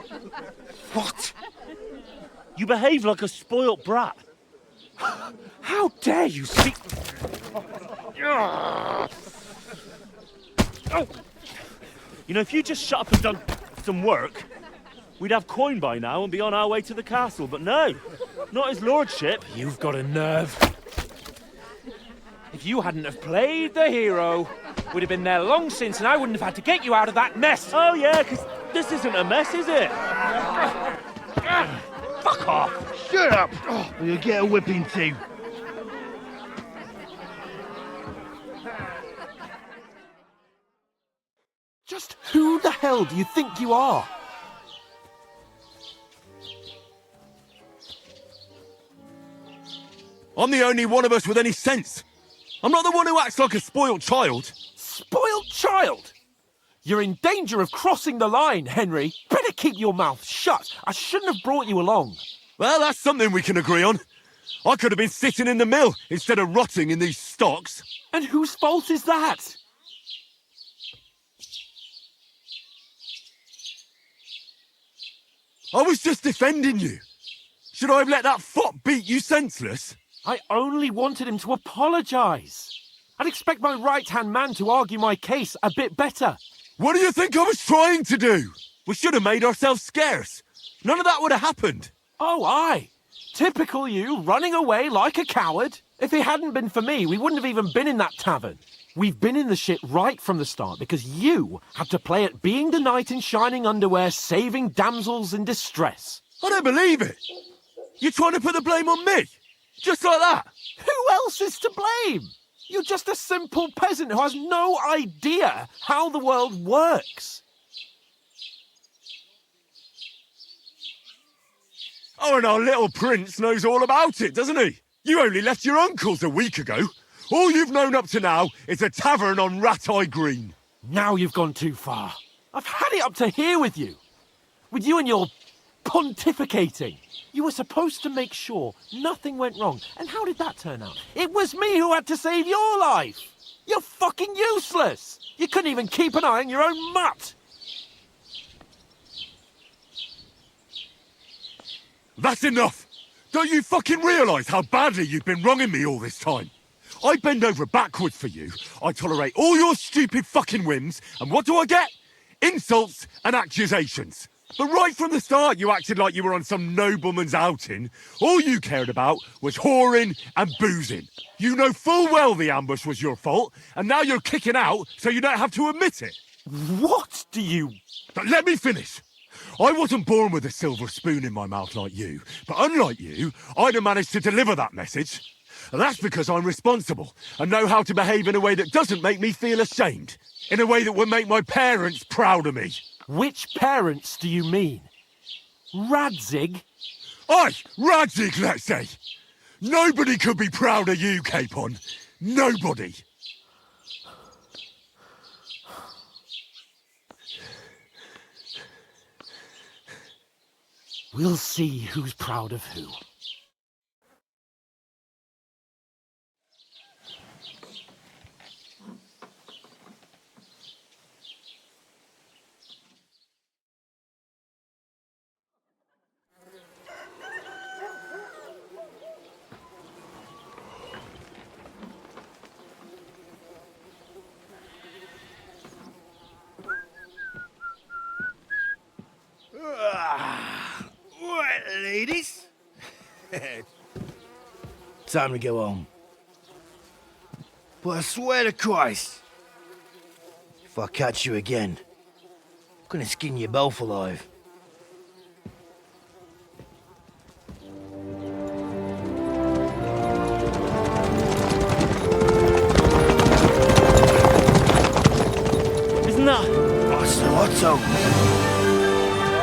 Speaker 6: What?
Speaker 18: You behave like a spoilt brat.
Speaker 6: How dare you speak...
Speaker 18: You know, if you just shut up and done some work, we'd have coin by now and be on our way to the castle. But no, not his lordship.
Speaker 6: You've got a nerve. If you hadn't have played the hero, we'd have been there long since and I wouldn't have had to get you out of that mess.
Speaker 18: Oh yeah, because this isn't a mess, is it?
Speaker 6: Fuck off.
Speaker 15: Shut up! Or you'll get a whipping too.
Speaker 17: Just who the hell do you think you are?
Speaker 3: I'm the only one of us with any sense. I'm not the one who acts like a spoiled child.
Speaker 17: Spoiled child? You're in danger of crossing the line, Henry. Better keep your mouth shut. I shouldn't have brought you along.
Speaker 3: Well, that's something we can agree on. I could have been sitting in the mill instead of rotting in these stocks.
Speaker 17: And whose fault is that?
Speaker 3: I was just defending you. Should I have let that fop beat you senseless?
Speaker 17: I only wanted him to apologise. I'd expect my right-hand man to argue my case a bit better.
Speaker 3: What do you think I was trying to do? We should have made ourselves scarce. None of that would have happened.
Speaker 17: Oh, aye. Typical you, running away like a coward. If it hadn't been for me, we wouldn't have even been in that tavern. We've been in the shit right from the start because you had to play at being the knight in shining underwear, saving damsels in distress.
Speaker 3: I don't believe it. You're trying to put the blame on me? Just like that?
Speaker 17: Who else is to blame? You're just a simple peasant who has no idea how the world works.
Speaker 3: Oh, and our little prince knows all about it, doesn't he? You only left your uncle's a week ago. All you've known up to now is a tavern on Rat-Eye Green.
Speaker 17: Now you've gone too far. I've had it up to here with you. With you and your pontificating. You were supposed to make sure nothing went wrong. And how did that turn out? It was me who had to save your life. You're fucking useless. You couldn't even keep an eye on your own mutt.
Speaker 3: That's enough. Don't you fucking realise how badly you've been wronging me all this time? I bend over backwards for you. I tolerate all your stupid fucking whims. And what do I get? Insults and accusations. But right from the start, you acted like you were on some nobleman's outing. All you cared about was whoring and boozing. You know full well the ambush was your fault, and now you're kicking out so you don't have to admit it.
Speaker 17: What do you...
Speaker 3: But let me finish. I wasn't born with a silver spoon in my mouth like you, but unlike you, I'd have managed to deliver that message. And that's because I'm responsible and know how to behave in a way that doesn't make me feel ashamed. In a way that would make my parents proud of me.
Speaker 17: Which parents do you mean? Radzig?
Speaker 3: Aye, Radzig, let's say. Nobody could be proud of you, Capon. Nobody.
Speaker 17: We'll see who's proud of who.
Speaker 11: Right, ladies. Time to go home. But I swear to Christ, if I catch you again, I'm gonna skin you both alive.
Speaker 18: Isn't that?
Speaker 11: Otto.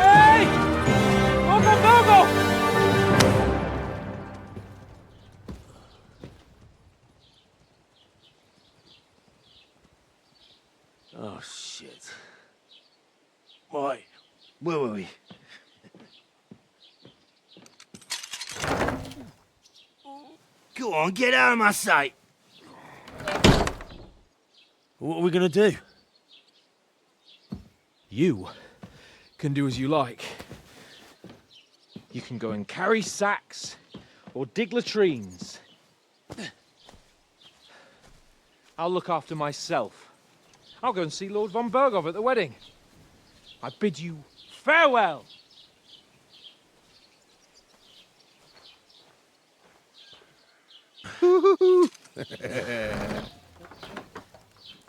Speaker 5: Hey! Bogo!
Speaker 11: Oh, shit. Right, where were we? Go on, get out of my sight.
Speaker 15: What are we gonna do?
Speaker 5: You can do as you like. You can go and carry sacks or dig latrines. I'll look after myself. I'll go and see Lord von Bergov at the wedding. I bid you farewell.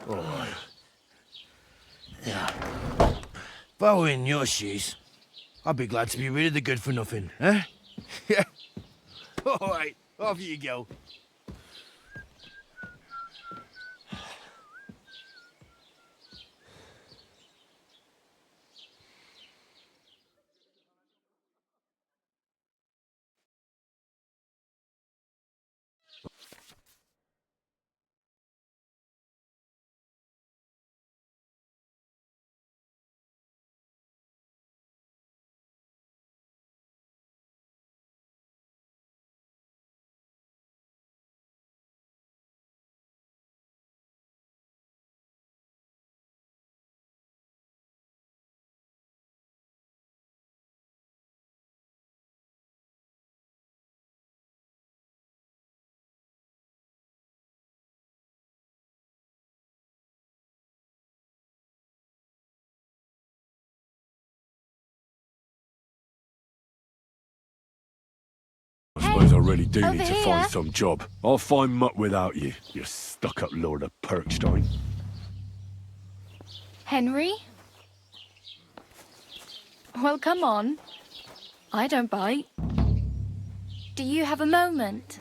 Speaker 11: Oh. Yeah. If I were in your shoes, I'd be glad to be rid of the good for nothing, eh? Yeah. All right, off you go.
Speaker 3: really do
Speaker 4: Over
Speaker 3: need to
Speaker 4: here.
Speaker 3: find some job. I'll find Mutt without you, you stuck-up Lord of Perkstein.
Speaker 19: Henry? Well, come on. I don't bite. Do you have a moment?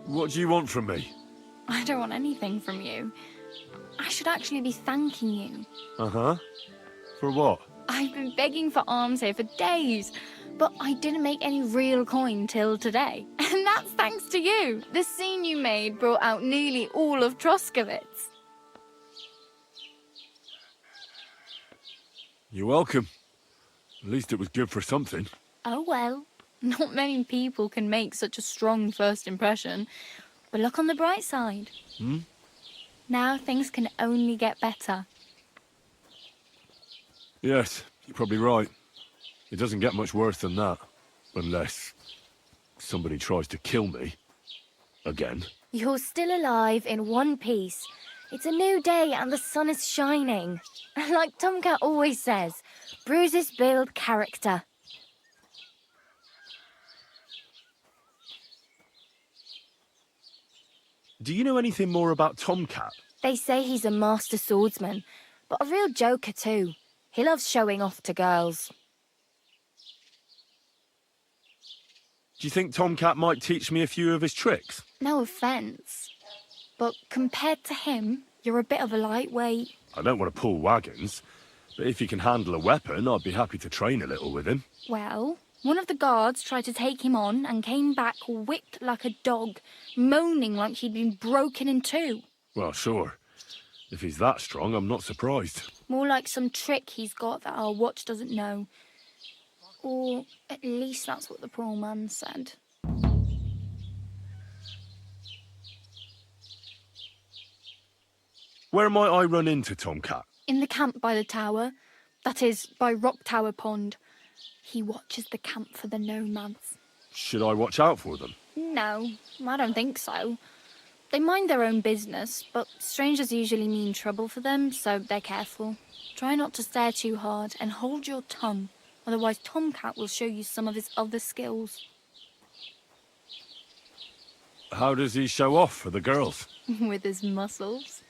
Speaker 3: What do you want from me?
Speaker 19: I don't want anything from you. I should actually be thanking you.
Speaker 3: Uh-huh. For what?
Speaker 19: I've been begging for alms here for days, but I didn't make any real coin till today. And that's thanks to you. The scene you made brought out nearly all of Troskowitz.
Speaker 3: You're welcome. At least it was good for something.
Speaker 19: Oh well, not many people can make such a strong first impression. But look on the bright side.
Speaker 3: Hmm?
Speaker 19: Now things can only get better.
Speaker 3: Yes, you're probably right. It doesn't get much worse than that. Unless somebody tries to kill me. Again.
Speaker 4: You're still alive in one piece. It's a new day and the sun is shining. Like Tomcat always says, bruises build character.
Speaker 8: Do you know anything more about Tomcat?
Speaker 4: They say he's a master swordsman, but a real joker too. He loves showing off to girls.
Speaker 8: Do you think Tomcat might teach me a few of his tricks?
Speaker 19: No offence, but compared to him, you're a bit of a lightweight.
Speaker 8: I don't want to pull wagons, but if he can handle a weapon, I'd be happy to train a little with him.
Speaker 19: Well, one of the guards tried to take him on and came back whipped like a dog, moaning like he'd been broken in two.
Speaker 3: Well, sure. If he's that strong, I'm not surprised.
Speaker 19: More like some trick he's got that our watch doesn't know. Or at least that's what the poor man said.
Speaker 8: Where might I run into Tomcat?
Speaker 19: In the camp by the tower. That is, by Rock Tower Pond. He watches the camp for the nomads.
Speaker 8: Should I watch out for them?
Speaker 19: No, I don't think so. They mind their own business, but strangers usually mean trouble for them, so they're careful. Try not to stare too hard and hold your tongue, otherwise Tomcat will show you some of his other skills.
Speaker 3: How does he show off for the girls?
Speaker 19: With his muscles.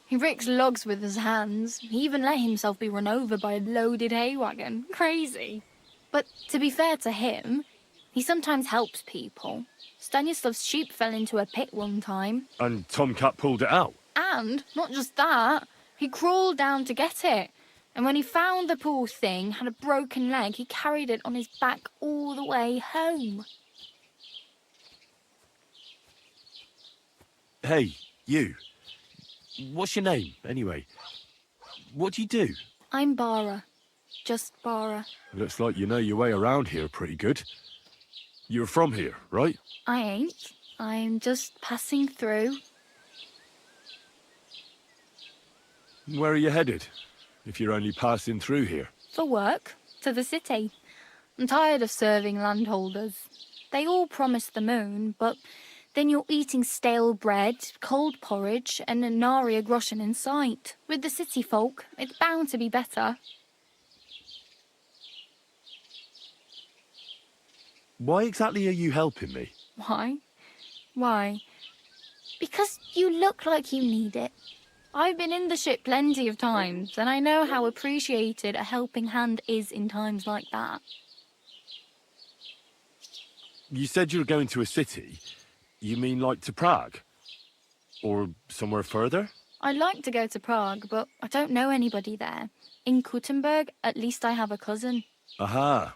Speaker 19: He ricks logs with his hands. He even let himself be run over by a loaded hay wagon. Crazy. But to be fair to him, he sometimes helps people. Stanislav's sheep fell into a pit one time.
Speaker 3: And Tomcat pulled it out?
Speaker 19: And, not just that, he crawled down to get it. And when he found the poor thing had a broken leg, he carried it on his back all the way home.
Speaker 8: Hey, you. What's your name, anyway? What do you do?
Speaker 19: I'm Bara. Just Bara.
Speaker 3: Looks like you know your way around here pretty good. You're from here, right?
Speaker 19: I ain't. I'm just passing through.
Speaker 3: Where are you headed, if you're only passing through here?
Speaker 19: For work. To the city. I'm tired of serving landholders. They all promise the moon, but then you're eating stale bread, cold porridge, and a nary a groschen in sight. With the city folk, it's bound to be better.
Speaker 8: Why exactly are you helping me?
Speaker 19: Why? Why? Because you look like you need it. I've been in the ship plenty of times, and I know how appreciated a helping hand is in times like that.
Speaker 8: You said you were going to a city. You mean like to Prague? Or somewhere further?
Speaker 19: I'd like to go to Prague, but I don't know anybody there. In Kuttenberg, at least I have a cousin.
Speaker 3: Aha.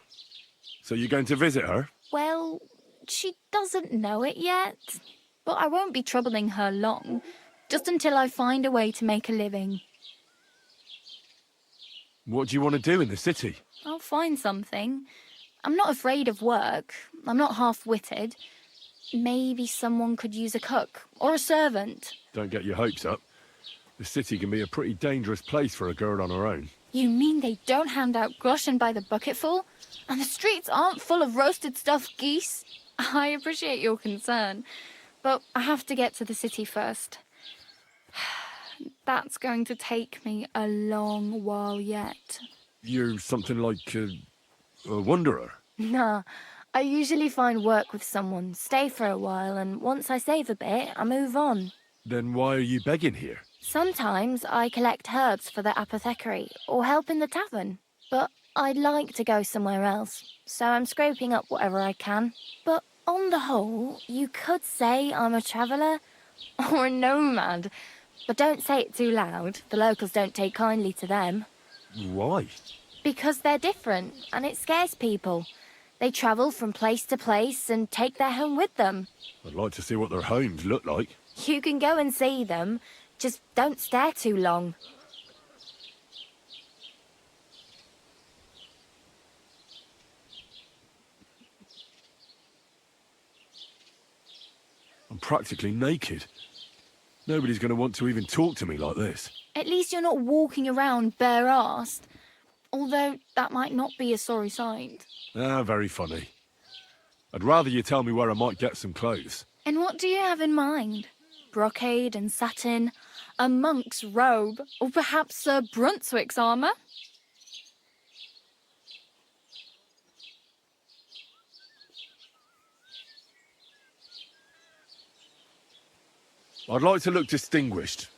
Speaker 3: So you're going to visit her?
Speaker 19: Well, she doesn't know it yet. But I won't be troubling her long, just until I find a way to make a living.
Speaker 3: What do you want to do in the city?
Speaker 19: I'll find something. I'm not afraid of work. I'm not half-witted. Maybe someone could use a cook or a servant.
Speaker 3: Don't get your hopes up. The city can be a pretty dangerous place for a girl on her own.
Speaker 19: You mean they don't hand out groschen by the bucketful? And the streets aren't full of roasted stuffed geese? I appreciate your concern, but I have to get to the city first. That's going to take me a long while yet.
Speaker 3: You're something like A wanderer?
Speaker 19: Nah, I usually find work with someone, stay for a while, and once I save a bit, I move on.
Speaker 3: Then why are you begging here?
Speaker 19: Sometimes I collect herbs for the apothecary, or help in the tavern. But I'd like to go somewhere else, so I'm scraping up whatever I can. But on the whole, you could say I'm a traveller, or a nomad. But don't say it too loud, the locals don't take kindly to them.
Speaker 3: Why?
Speaker 19: Because they're different, and it scares people. They travel from place to place and take their home with them.
Speaker 3: I'd like to see what their homes look like.
Speaker 19: You can go and see them, just don't stare too long.
Speaker 3: I'm practically naked. Nobody's going to want to even talk to me like this.
Speaker 19: At least you're not walking around bare-assed. Although that might not be a sorry sight.
Speaker 3: Ah, very funny. I'd rather you tell me where I might get some clothes.
Speaker 19: And what do you have in mind? Brocade and satin, a monk's robe, or perhaps Sir Brunswick's armour?
Speaker 3: I'd like to look distinguished,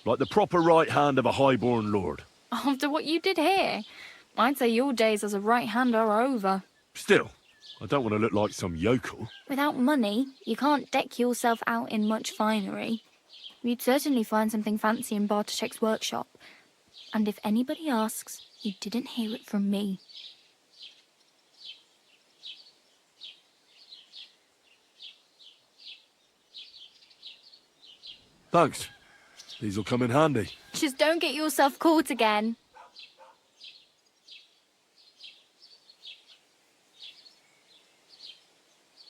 Speaker 3: like the proper right hand of a highborn lord.
Speaker 19: After what you did here, I'd say your days as a right hand are over.
Speaker 3: Still, I don't want to look like some yokel.
Speaker 19: Without money, you can't deck yourself out in much finery. You'd certainly find something fancy in Bartoszek's workshop. And if anybody asks, you didn't hear it from me.
Speaker 3: Thanks. These'll come in handy.
Speaker 19: Just don't get yourself caught again.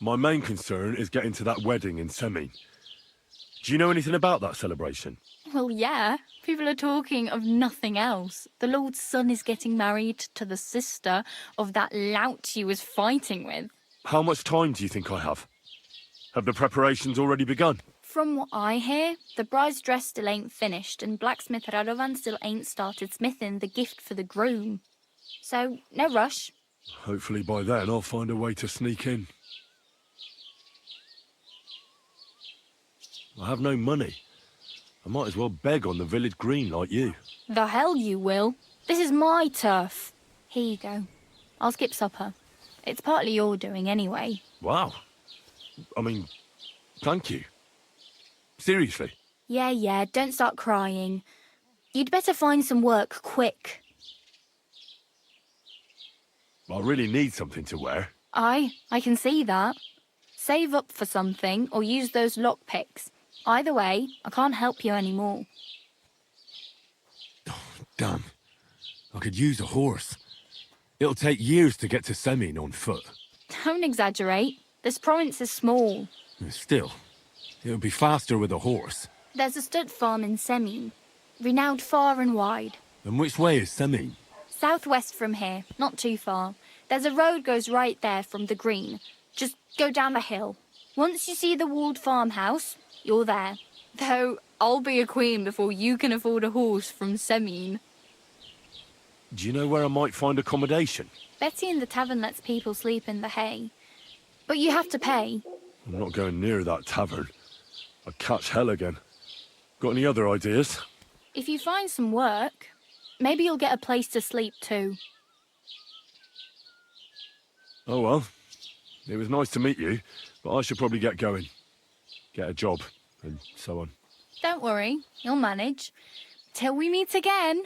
Speaker 3: My main concern is getting to that wedding in Semien. Do you know anything about that celebration?
Speaker 19: Well, yeah. People are talking of nothing else. The Lord's son is getting married to the sister of that lout he was fighting with.
Speaker 3: How much time do you think I have? Have the preparations already begun?
Speaker 19: From what I hear, the bride's dress still ain't finished, and blacksmith Radovan still ain't started smithing the gift for the groom. So, no rush.
Speaker 3: Hopefully by then I'll find a way to sneak in. I have no money. I might as well beg on the village green like you.
Speaker 19: The hell you will. This is my turf. Here you go. I'll skip supper. It's partly your doing anyway.
Speaker 3: Wow. I mean, thank you. Seriously.
Speaker 19: Yeah, don't start crying. You'd better find some work quick.
Speaker 3: I really need something to wear.
Speaker 19: I can see that. Save up for something or use those lockpicks. Either way, I can't help you anymore.
Speaker 3: Damn. I could use a horse. It'll take years to get to Semien on foot.
Speaker 19: Don't exaggerate. This province is small.
Speaker 3: Still, it'll be faster with a horse.
Speaker 19: There's a stud farm in Semien, renowned far and wide.
Speaker 3: And which way is Semien?
Speaker 19: Southwest from here, not too far. There's a road goes right there from the green. Just go down the hill. Once you see the walled farmhouse, you're there. Though, I'll be a queen before you can afford a horse from Semien.
Speaker 3: Do you know where I might find accommodation?
Speaker 19: Betty in the tavern lets people sleep in the hay. But you have to pay.
Speaker 3: I'm not going near that tavern. I'd catch hell again. Got any other ideas?
Speaker 19: If you find some work, maybe you'll get a place to sleep too.
Speaker 3: Oh well. It was nice to meet you, but I should probably get going. Get a job, and so on.
Speaker 19: Don't worry, you'll manage. Till we meet again.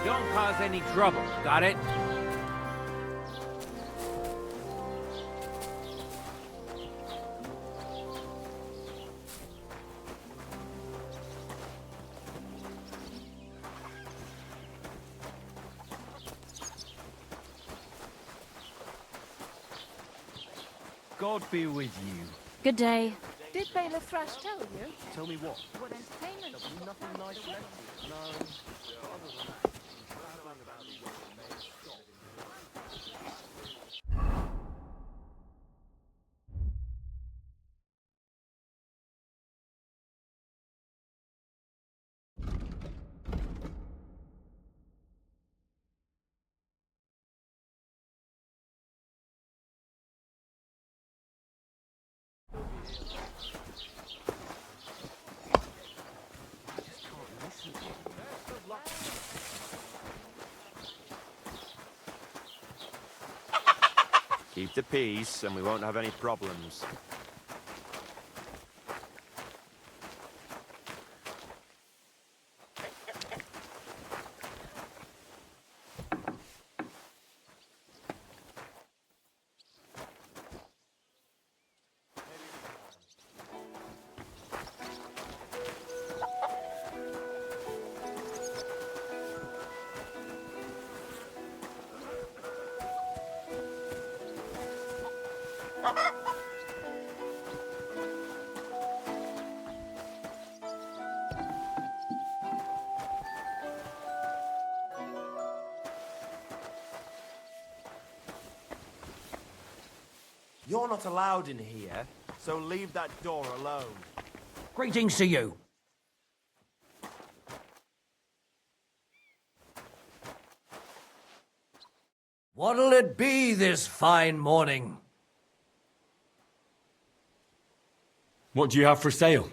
Speaker 14: Don't cause any trouble, got it?
Speaker 15: God be with you.
Speaker 4: Good day.
Speaker 13: Did Bailiff Thrash tell you?
Speaker 15: Tell me what?
Speaker 13: What entertainment?
Speaker 15: Nothing nice left. No.
Speaker 10: Keep the peace, and we won't have any problems.
Speaker 11: You're not allowed in here, so leave that door alone.
Speaker 14: Greetings to you.
Speaker 20: What'll it be this fine morning?
Speaker 3: What do you have for sale?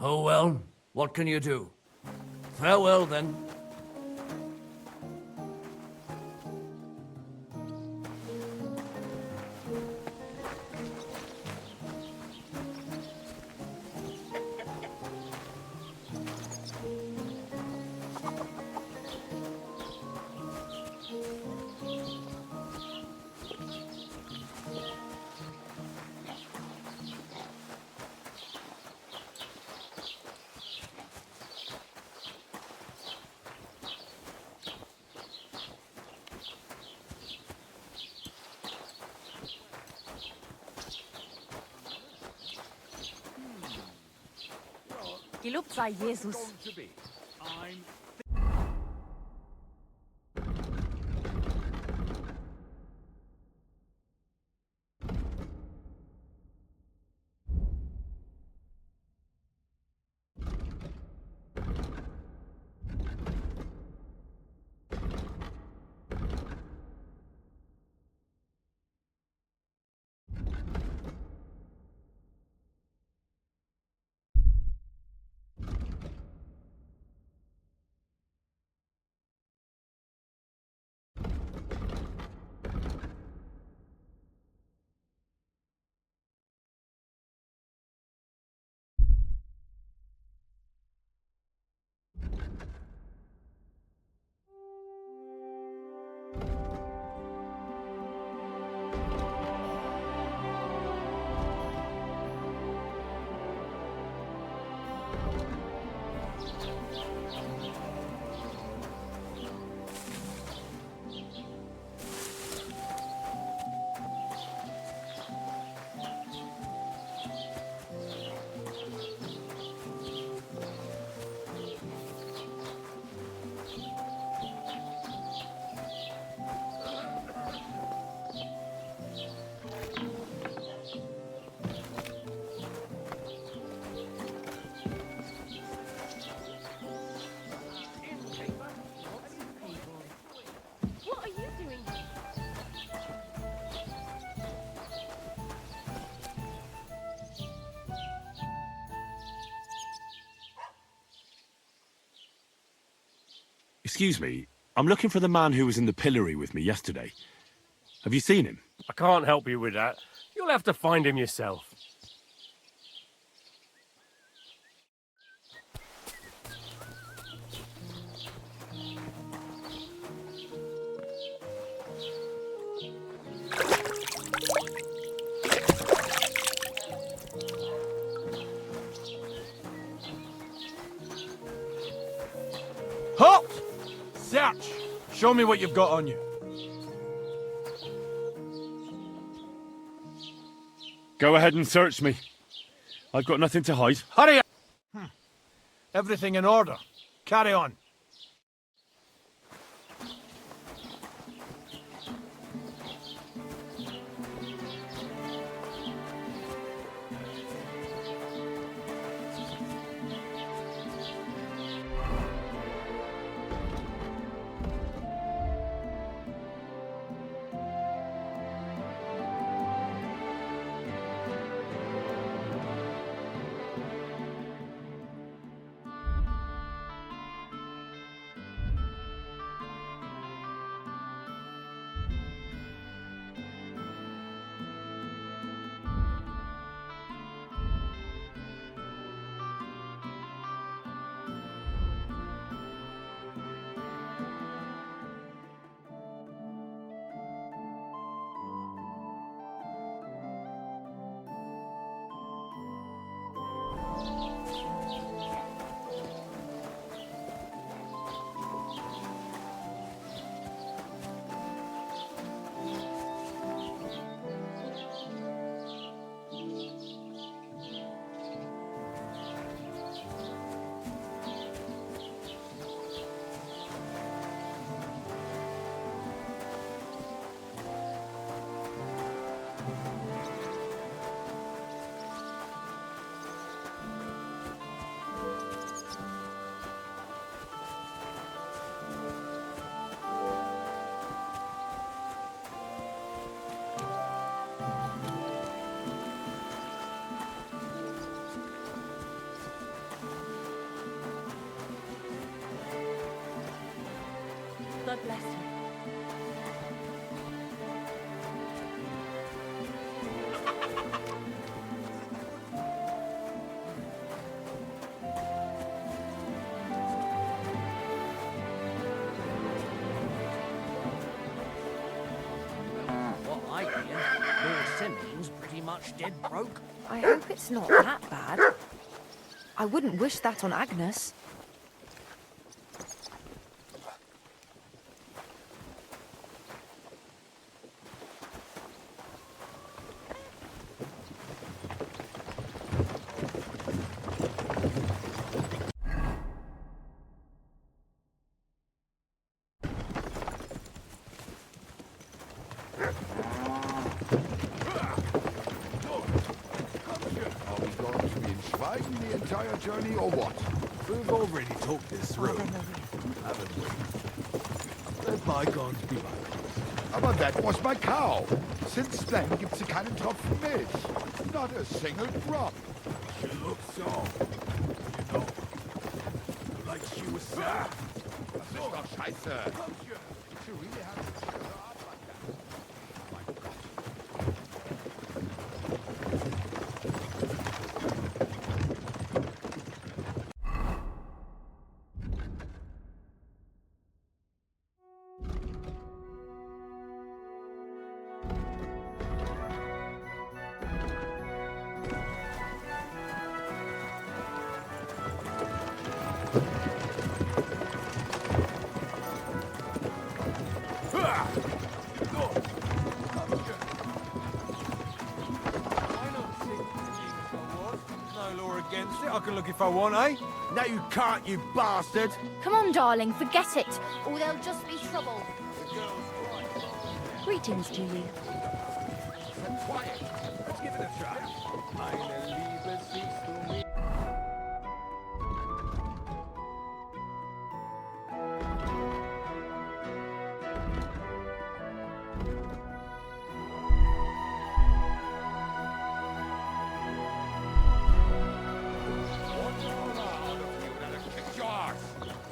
Speaker 20: Oh well, what can you do? Farewell then.
Speaker 4: Gelobt sei Jesus.
Speaker 3: Excuse me, I'm looking for the man who was in the pillory with me yesterday. Have you seen him?
Speaker 6: I can't help you with that. You'll have to find him yourself.
Speaker 1: Halt! Search! Show me what you've got on you.
Speaker 3: Go ahead and search me. I've got nothing to hide.
Speaker 1: Hurry up! Everything in order. Carry on.
Speaker 4: God bless you.
Speaker 20: What I hear, Lord Simmons pretty much dead broke.
Speaker 4: I hope it's not that bad. I wouldn't wish that on Agnes.
Speaker 21: The entire journey, or what?
Speaker 11: We've already talked this through, haven't we? Let bygones be bygones.
Speaker 21: Aber that was my cow. Since then, gibt's sie keinen Tropfen Milch. Not a single drop.
Speaker 11: She looks so, you know, like she was sad.
Speaker 21: Das ist doch scheiße. She really has to cheer her up like that. My God.
Speaker 1: I can look if I want, eh?
Speaker 11: No, you can't, you bastard!
Speaker 19: Come on, darling, forget it, or there'll just be trouble.
Speaker 4: Greetings to you.
Speaker 21: Quiet. Let's give it a try.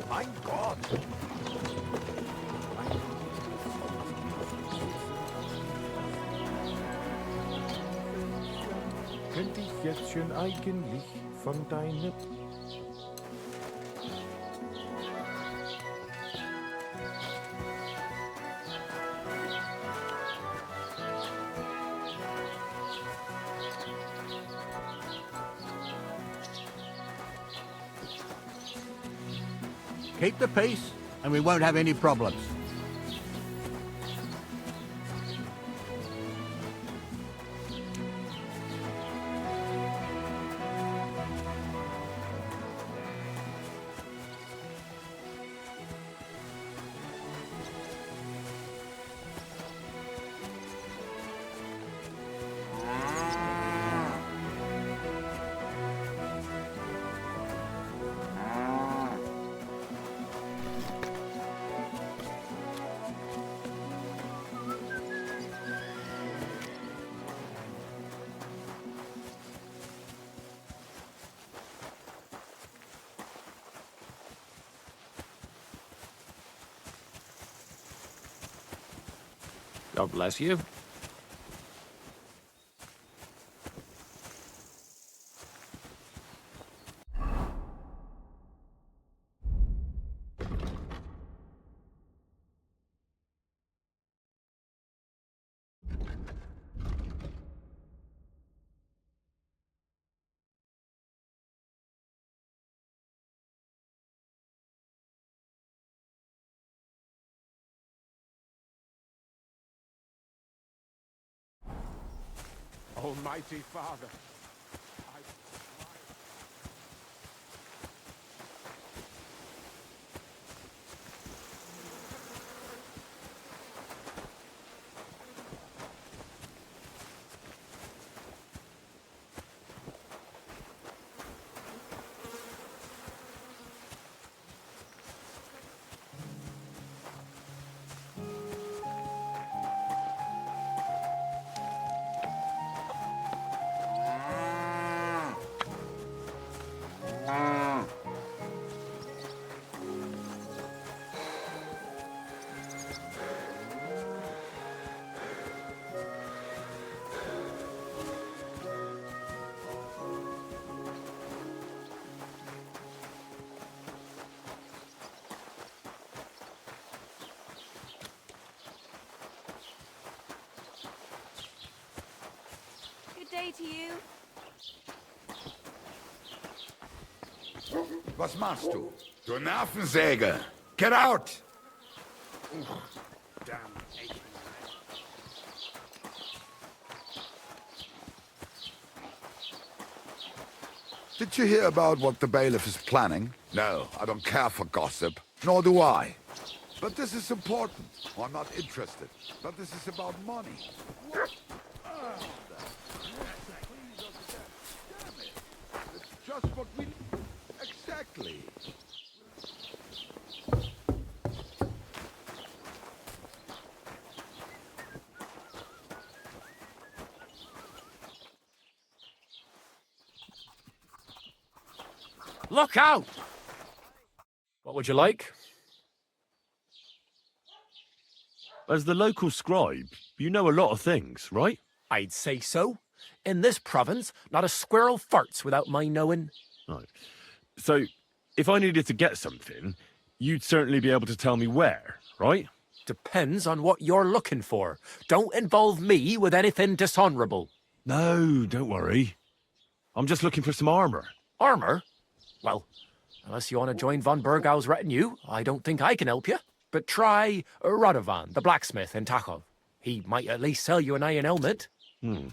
Speaker 21: Mein Gott!
Speaker 17: Kätzchen eigentlich von deinem...
Speaker 2: Keep the peace, and we won't have any problems.
Speaker 14: God bless you.
Speaker 21: Almighty Father,
Speaker 4: Good day to you.
Speaker 21: was machst du? Du Nervensäge! Get out! Did you hear about what the bailiff is planning? No, I don't care for gossip. Nor do I. But this is important. I'm not interested. But this is about money. It's just what we... Exactly.
Speaker 14: Look out! What would you like?
Speaker 3: As the local scribe, you know a lot of things, right?
Speaker 14: I'd say so. In this province, not a squirrel farts without my knowing.
Speaker 3: Right. So, if I needed to get something, you'd certainly be able to tell me where, right?
Speaker 14: Depends on what you're looking for. Don't involve me with anything dishonorable.
Speaker 3: No, don't worry. I'm just looking for some armor.
Speaker 14: Armor? Well, unless you want to join von Burgau's retinue, I don't think I can help you. But try Radovan, the blacksmith in Tachov. He might at least sell you an iron helmet.
Speaker 3: You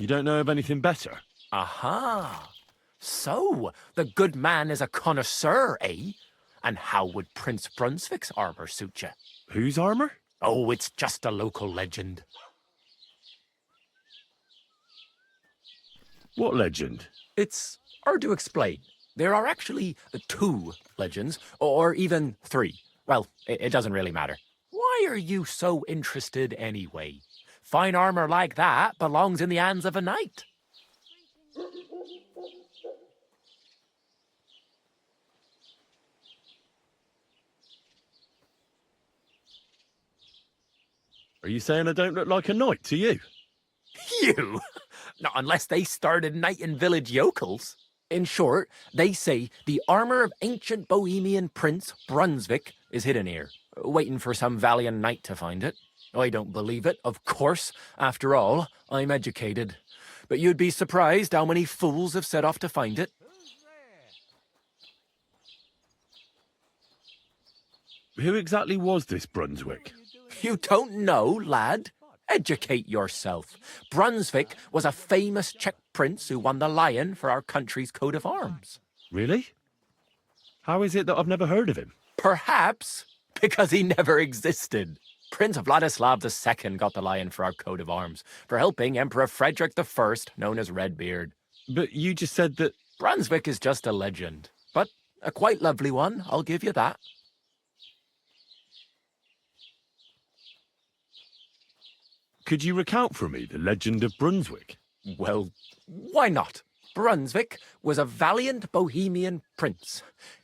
Speaker 3: don't know of anything better?
Speaker 14: Aha! So, the good man is a connoisseur, eh? And how would Prince Brunswick's armor suit you?
Speaker 3: Whose armor?
Speaker 14: Oh, it's just a local legend.
Speaker 3: What legend?
Speaker 14: It's hard to explain. There are actually 2 legends, or even 3. Well, it doesn't really matter. Why are you so interested anyway? Fine armor like that belongs in the hands of a knight.
Speaker 3: Are you saying I don't look like a knight to you?
Speaker 14: You? Not unless they started knighting village yokels. In short, they say the armor of ancient Bohemian Prince Brunswick is hidden here, waiting for some valiant knight to find it. I don't believe it, of course. After all, I'm educated. But you'd be surprised how many fools have set off to find it.
Speaker 3: Who exactly was this Brunswick?
Speaker 14: You don't know, lad? Educate yourself. Brunswick was a famous Czech prince who won the lion for our country's coat of arms.
Speaker 3: Really? How is it that I've never heard of him?
Speaker 14: Perhaps because he never existed. Prince Vladislav II got the lion for our coat of arms for helping Emperor Frederick I, known as Redbeard.
Speaker 3: But you just said that...
Speaker 14: Brunswick is just a legend, but a quite lovely one, I'll give you that.
Speaker 3: Could you recount for me the legend of Brunswick?
Speaker 14: Well, why not? Brunswick was a valiant Bohemian prince.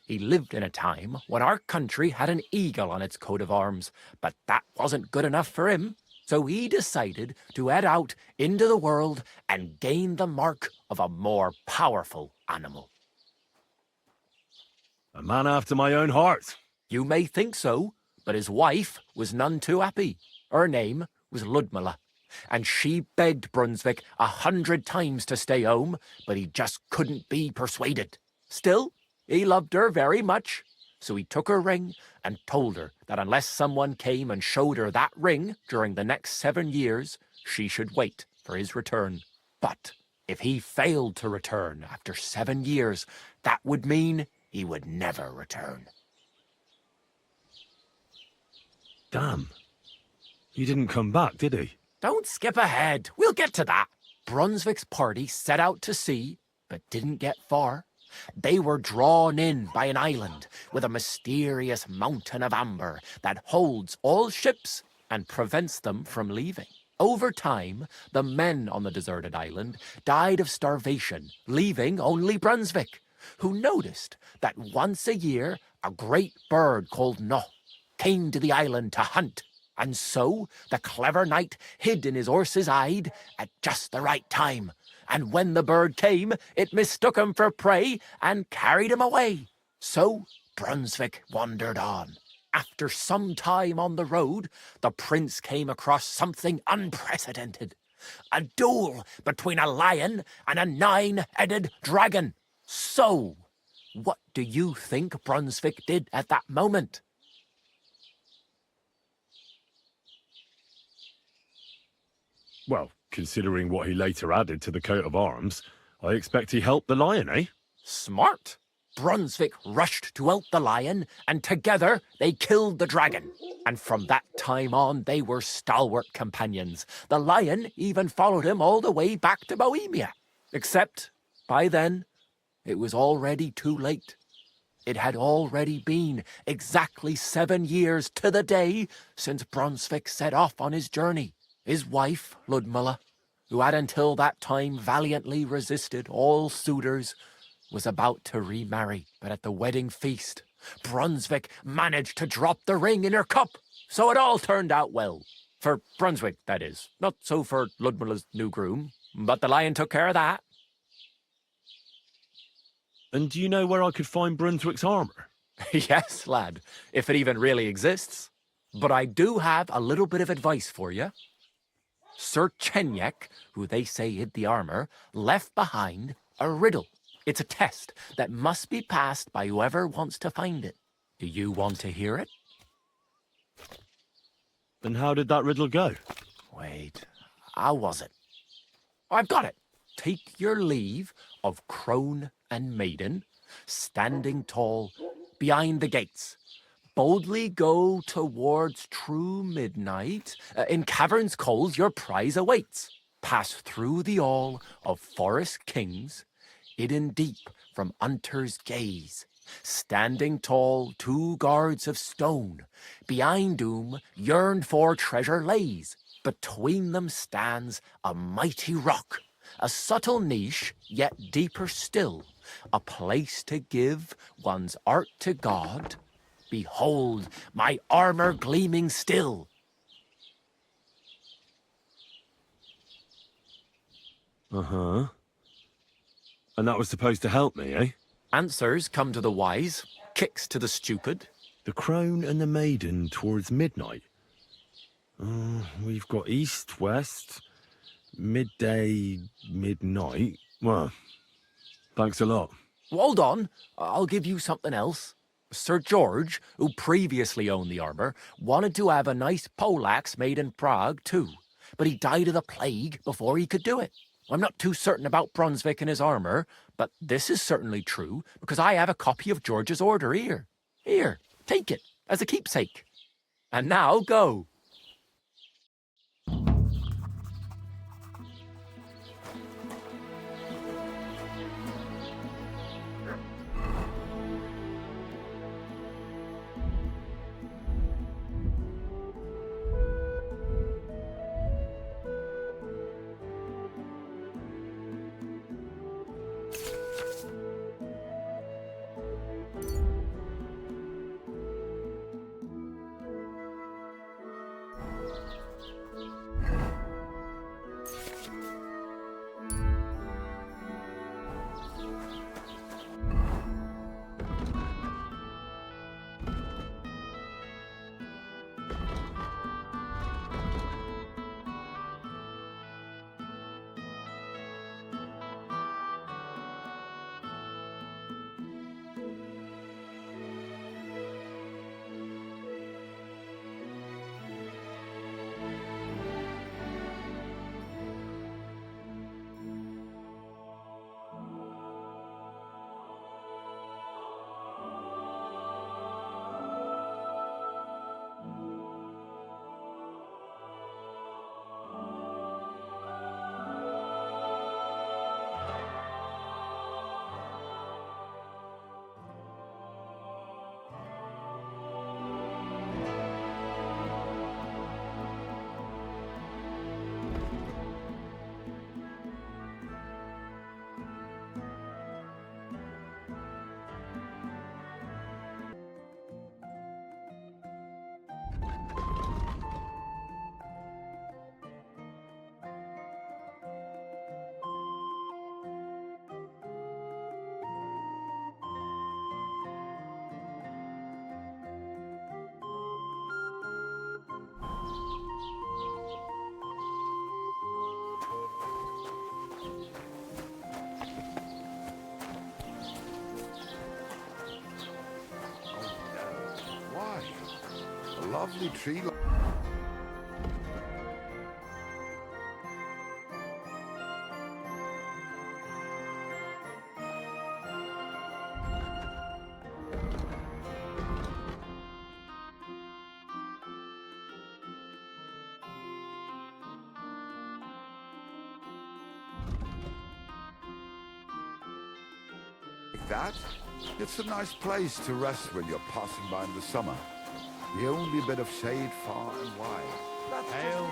Speaker 14: He lived in a time when our country had an eagle on its coat of arms, but that wasn't good enough for him. So he decided to head out into the world and gain the mark of a more powerful animal.
Speaker 3: A man after my own heart.
Speaker 14: You may think so, but his wife was none too happy. Her name was Ludmilla, and she begged Brunswick 100 times to stay home, but he just couldn't be persuaded. Still, he loved her very much, so he took her ring and told her that unless someone came and showed her that ring during the next 7 years, she should wait for his return. But if he failed to return after 7 years, that would mean he would never return.
Speaker 3: Damn. He didn't come back, did he?
Speaker 14: Don't skip ahead. We'll get to that. Brunswick's party set out to sea, but didn't get far. They were drawn in by an island with a mysterious mountain of amber that holds all ships and prevents them from leaving. Over time, the men on the deserted island died of starvation, leaving only Brunswick, who noticed that once a year a great bird called No came to the island to hunt. And so the clever knight hid in his horse's hide at just the right time. And when the bird came, it mistook him for prey and carried him away. So Brunswick wandered on. After some time on the road, the prince came across something unprecedented. A duel between a lion and a 9-headed dragon. So, what do you think Brunswick did at that moment?
Speaker 3: Well, considering what he later added to the coat of arms, I expect he helped the lion, eh?
Speaker 14: Smart. Brunswick rushed to help the lion, and together they killed the dragon. And from that time on, they were stalwart companions. The lion even followed him all the way back to Bohemia. Except, by then, it was already too late. It had already been exactly 7 years to the day since Brunswick set off on his journey. His wife, Ludmilla, who had until that time valiantly resisted all suitors, was about to remarry. But at the wedding feast, Brunswick managed to drop the ring in her cup. So it all turned out well. For Brunswick, that is. Not so for Ludmilla's new groom, but the lion took care of that.
Speaker 3: And do you know where I could find Brunswick's armor?
Speaker 14: Yes, lad, if it even really exists. But I do have a little bit of advice for you. Sir Chenyek, who they say hid the armor, left behind a riddle. It's a test that must be passed by whoever wants to find it. Do you want to hear it?
Speaker 3: And how did that riddle go?
Speaker 14: Wait, how was it? I've got it. Take your leave of crone and maiden, standing tall behind the gates. Boldly go towards true midnight. In caverns cold your prize awaits. Pass through the all of forest kings, hidden deep from hunter's gaze. Standing tall, 2 guards of stone, behind whom yearned for treasure lays. Between them stands a mighty rock, a subtle niche, yet deeper still, a place to give one's art to God. Behold, my armor gleaming still.
Speaker 3: Uh-huh. And that was supposed to help me, eh?
Speaker 12: Answers come to the wise, kicks to the stupid.
Speaker 3: The crone and the maiden towards midnight. We've got east, west, midday, midnight. Well, thanks a lot.
Speaker 12: Hold on, I'll give you something else. Sir George, who previously owned the armour, wanted to have a nice poleaxe made in Prague too, but he died of the plague before he could do it. I'm not too certain about Brunswick and his armour, but this is certainly true, because I have a copy of George's order here. Here, take it, as a keepsake. And now go.
Speaker 21: Why? A lovely tree. Like that? It's a nice place to rest when you're passing by in the summer. The only bit of shade far and wide. That's
Speaker 11: Hail.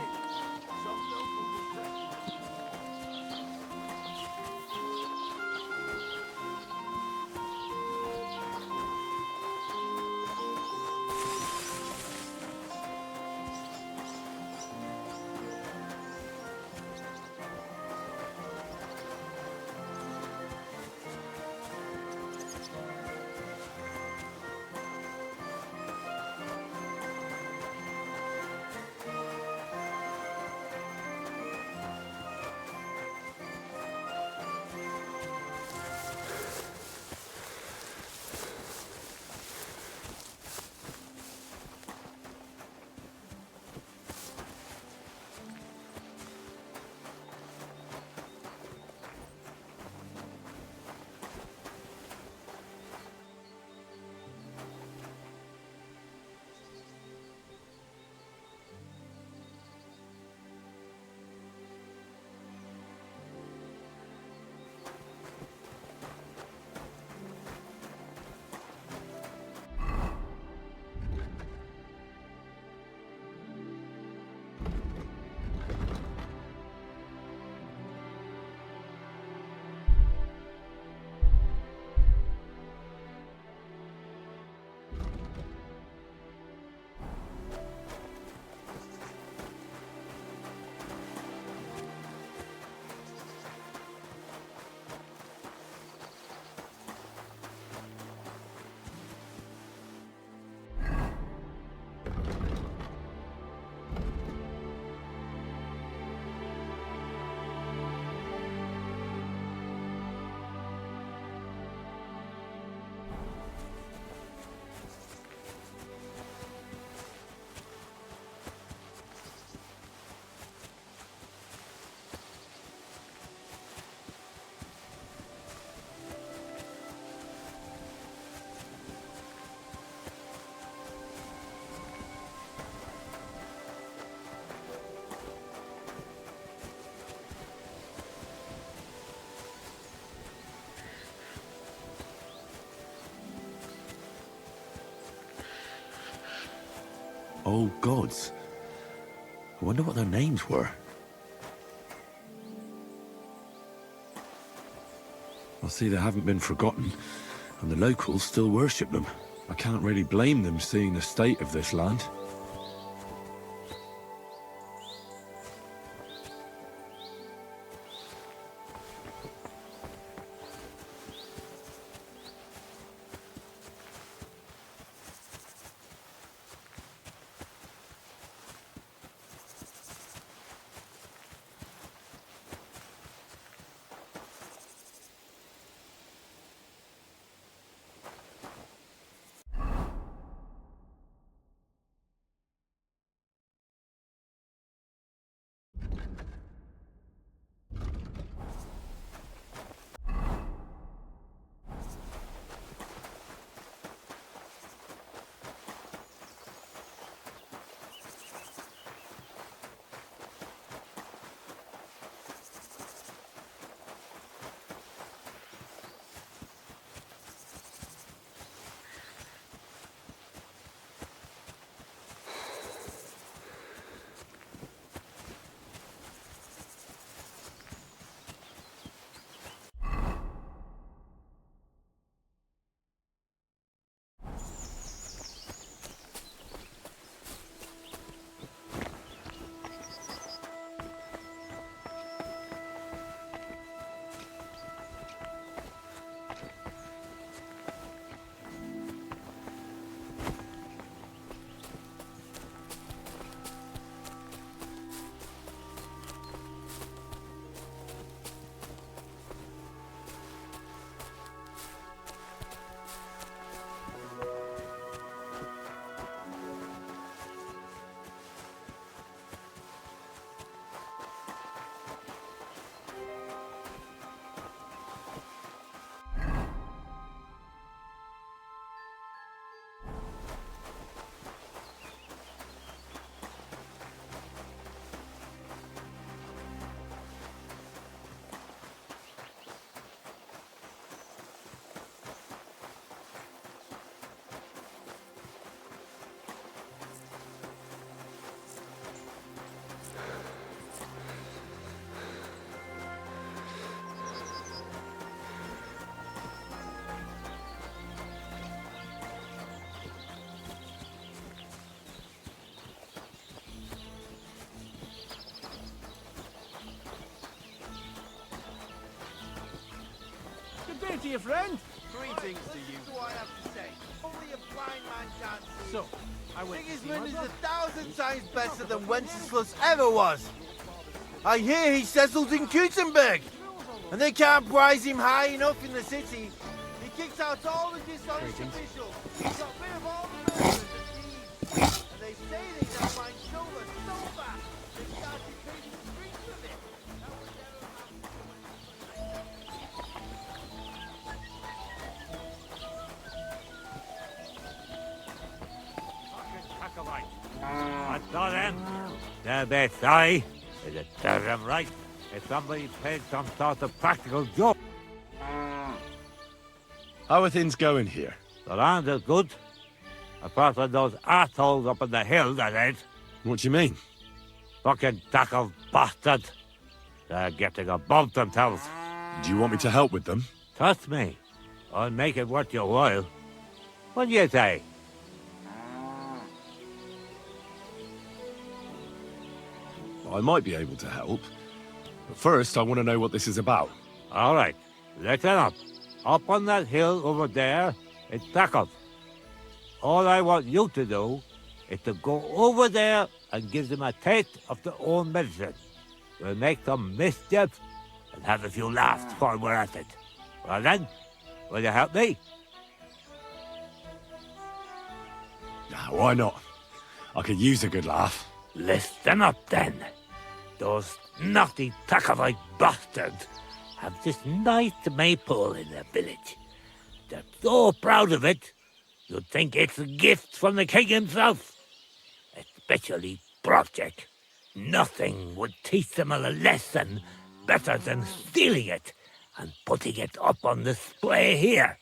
Speaker 3: Old gods. I wonder what their names were. I see they haven't been forgotten, and the locals still worship them. I can't really blame them seeing the state of this land.
Speaker 10: Good day to you, friend.
Speaker 11: Greetings to you. What do I have to say? Only a blind man can't see.
Speaker 10: So, I went to see
Speaker 11: Sigismund
Speaker 10: my
Speaker 11: is
Speaker 10: brother.
Speaker 11: 1,000 times better than Wenceslas ever was. I hear he settled in Gutenberg, and they can't prize him high enough in the city. He kicked out all the dishonest officials. He got rid of all the murderers and thieves. And they say they can find silver so fast they started painting streets with it. That would never happen.
Speaker 9: I saw them. Now they say, is it serves them right if somebody played some sort of practical joke.
Speaker 3: How are things going here?
Speaker 9: The land is good. Apart from those assholes up in the hill, that is.
Speaker 3: What do you mean?
Speaker 9: Fucking tackle bastards. They're getting above themselves.
Speaker 3: Do you want me to help with them?
Speaker 9: Trust me, I'll make it worth your while. What do you say?
Speaker 3: I might be able to help. But first, I want to know what this is about.
Speaker 9: All right, listen up. Up on that hill over there, it's tackled. All I want you to do is to go over there and give them a taste of their own medicine. We'll make some mischief and have a few laughs while we're at it. Well then, will you help me?
Speaker 3: Why not? I could use a good laugh.
Speaker 9: Listen up then. Those naughty Takovite bastards have this nice maypole in their village. They're so proud of it, you'd think it's a gift from the king himself. Especially Project. Nothing would teach them a lesson better than stealing it and putting it up on display here.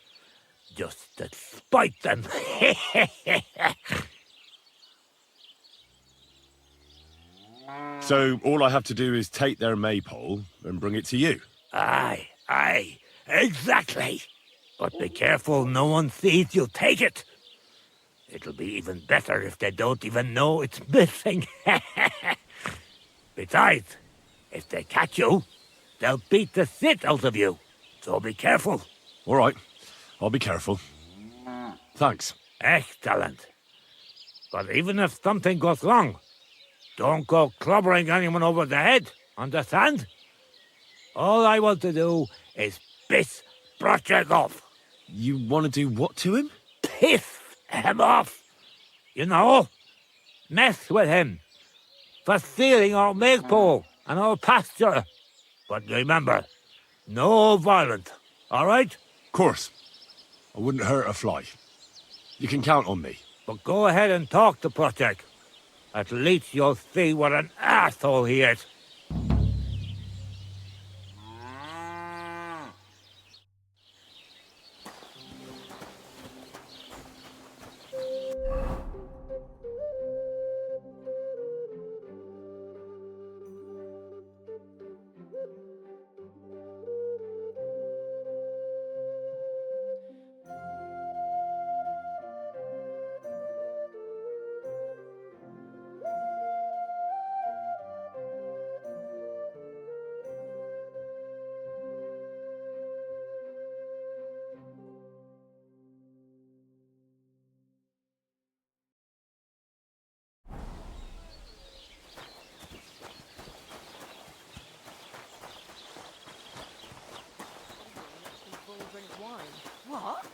Speaker 9: Just to spite them.
Speaker 3: So all I have to do is take their maypole and bring it to you?
Speaker 9: Aye, exactly. But be careful no one sees you take it. It'll be even better if they don't even know it's missing. Besides, if they catch you, they'll beat the shit out of you. So be careful.
Speaker 3: All right, I'll be careful. Thanks.
Speaker 9: Excellent. But even if something goes wrong, don't go clobbering anyone over the head, understand? All I want to do is piss Zhelejov.
Speaker 3: You want to do what to him?
Speaker 9: Piss him off. You know? Mess with him. For stealing our maypole and our pasture. But remember, no violence, all right?
Speaker 3: Of course. I wouldn't hurt a fly. You can count on me.
Speaker 9: But go ahead and talk to Project. At least you'll see what an asshole he is.
Speaker 4: What?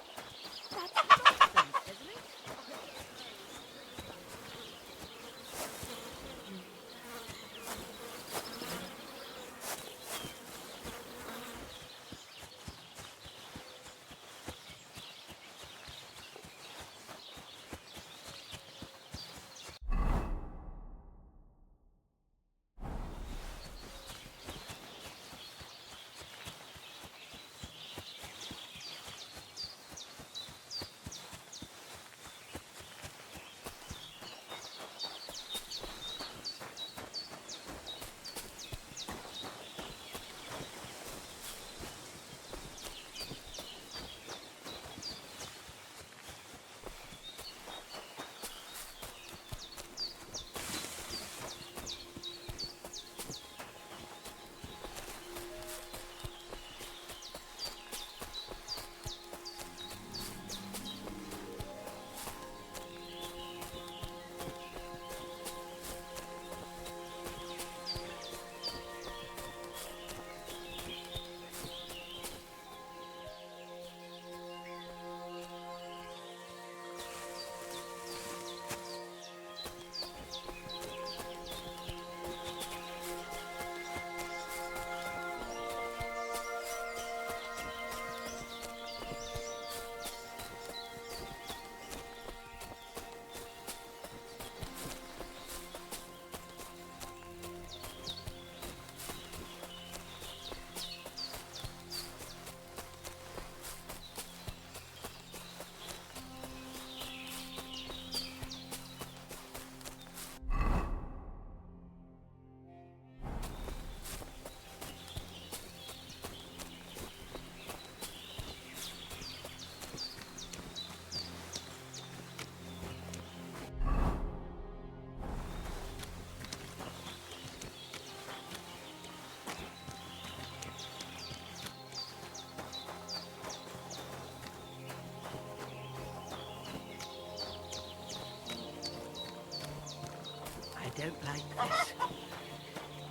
Speaker 16: I don't like this.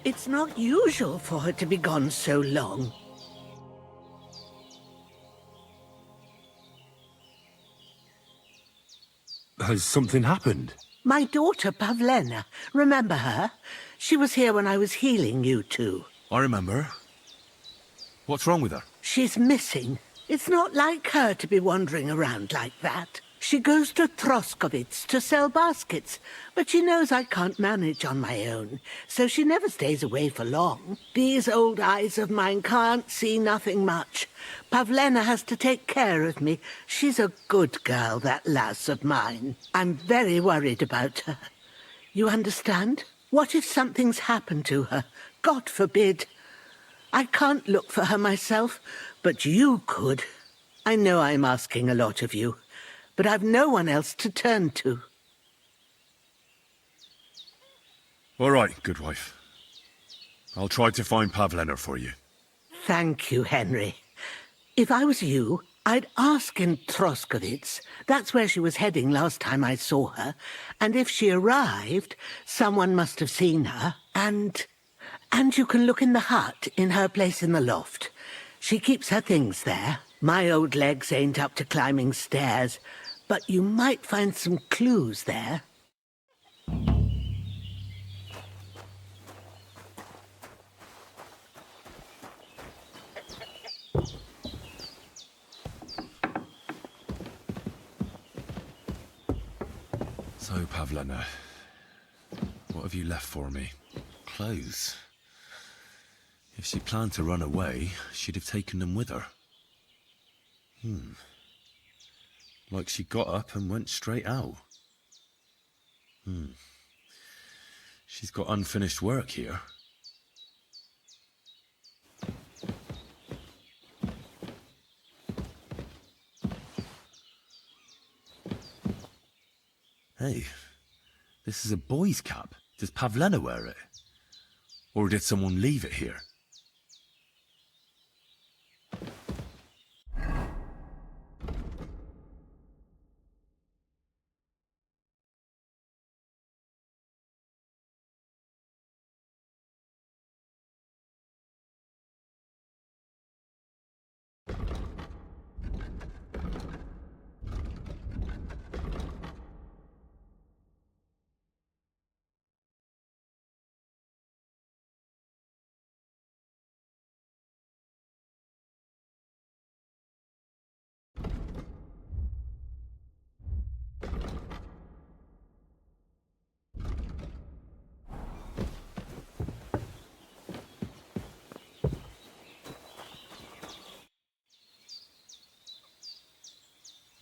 Speaker 16: It's not usual for her to be gone so long.
Speaker 3: Has something happened?
Speaker 16: My daughter, Pavlena. Remember her? She was here when I was healing you two.
Speaker 3: I remember. What's wrong with her?
Speaker 16: She's missing. It's not like her to be wandering around like that. She goes to Troskowitz to sell baskets, but she knows I can't manage on my own, so she never stays away for long. These old eyes of mine can't see nothing much. Pavlena has to take care of me. She's a good girl, that lass of mine. I'm very worried about her. You understand? What if something's happened to her? God forbid. I can't look for her myself, but you could. I know I'm asking a lot of you, but I've no one else to turn to.
Speaker 3: All right, good wife. I'll try to find Pavlena for you.
Speaker 16: Thank you, Henry. If I was you, I'd ask in Troskowitz. That's where she was heading last time I saw her. And if she arrived, someone must have seen her. And you can look in the hut in her place in the loft. She keeps her things there. My old legs ain't up to climbing stairs, but you might find some clues there.
Speaker 3: So, Pavlena, what have you left for me? Clothes. If she planned to run away, she'd have taken them with her. Like she got up and went straight out. She's got unfinished work here. Hey, this is a boy's cap. Does Pavlena wear it? Or did someone leave it here?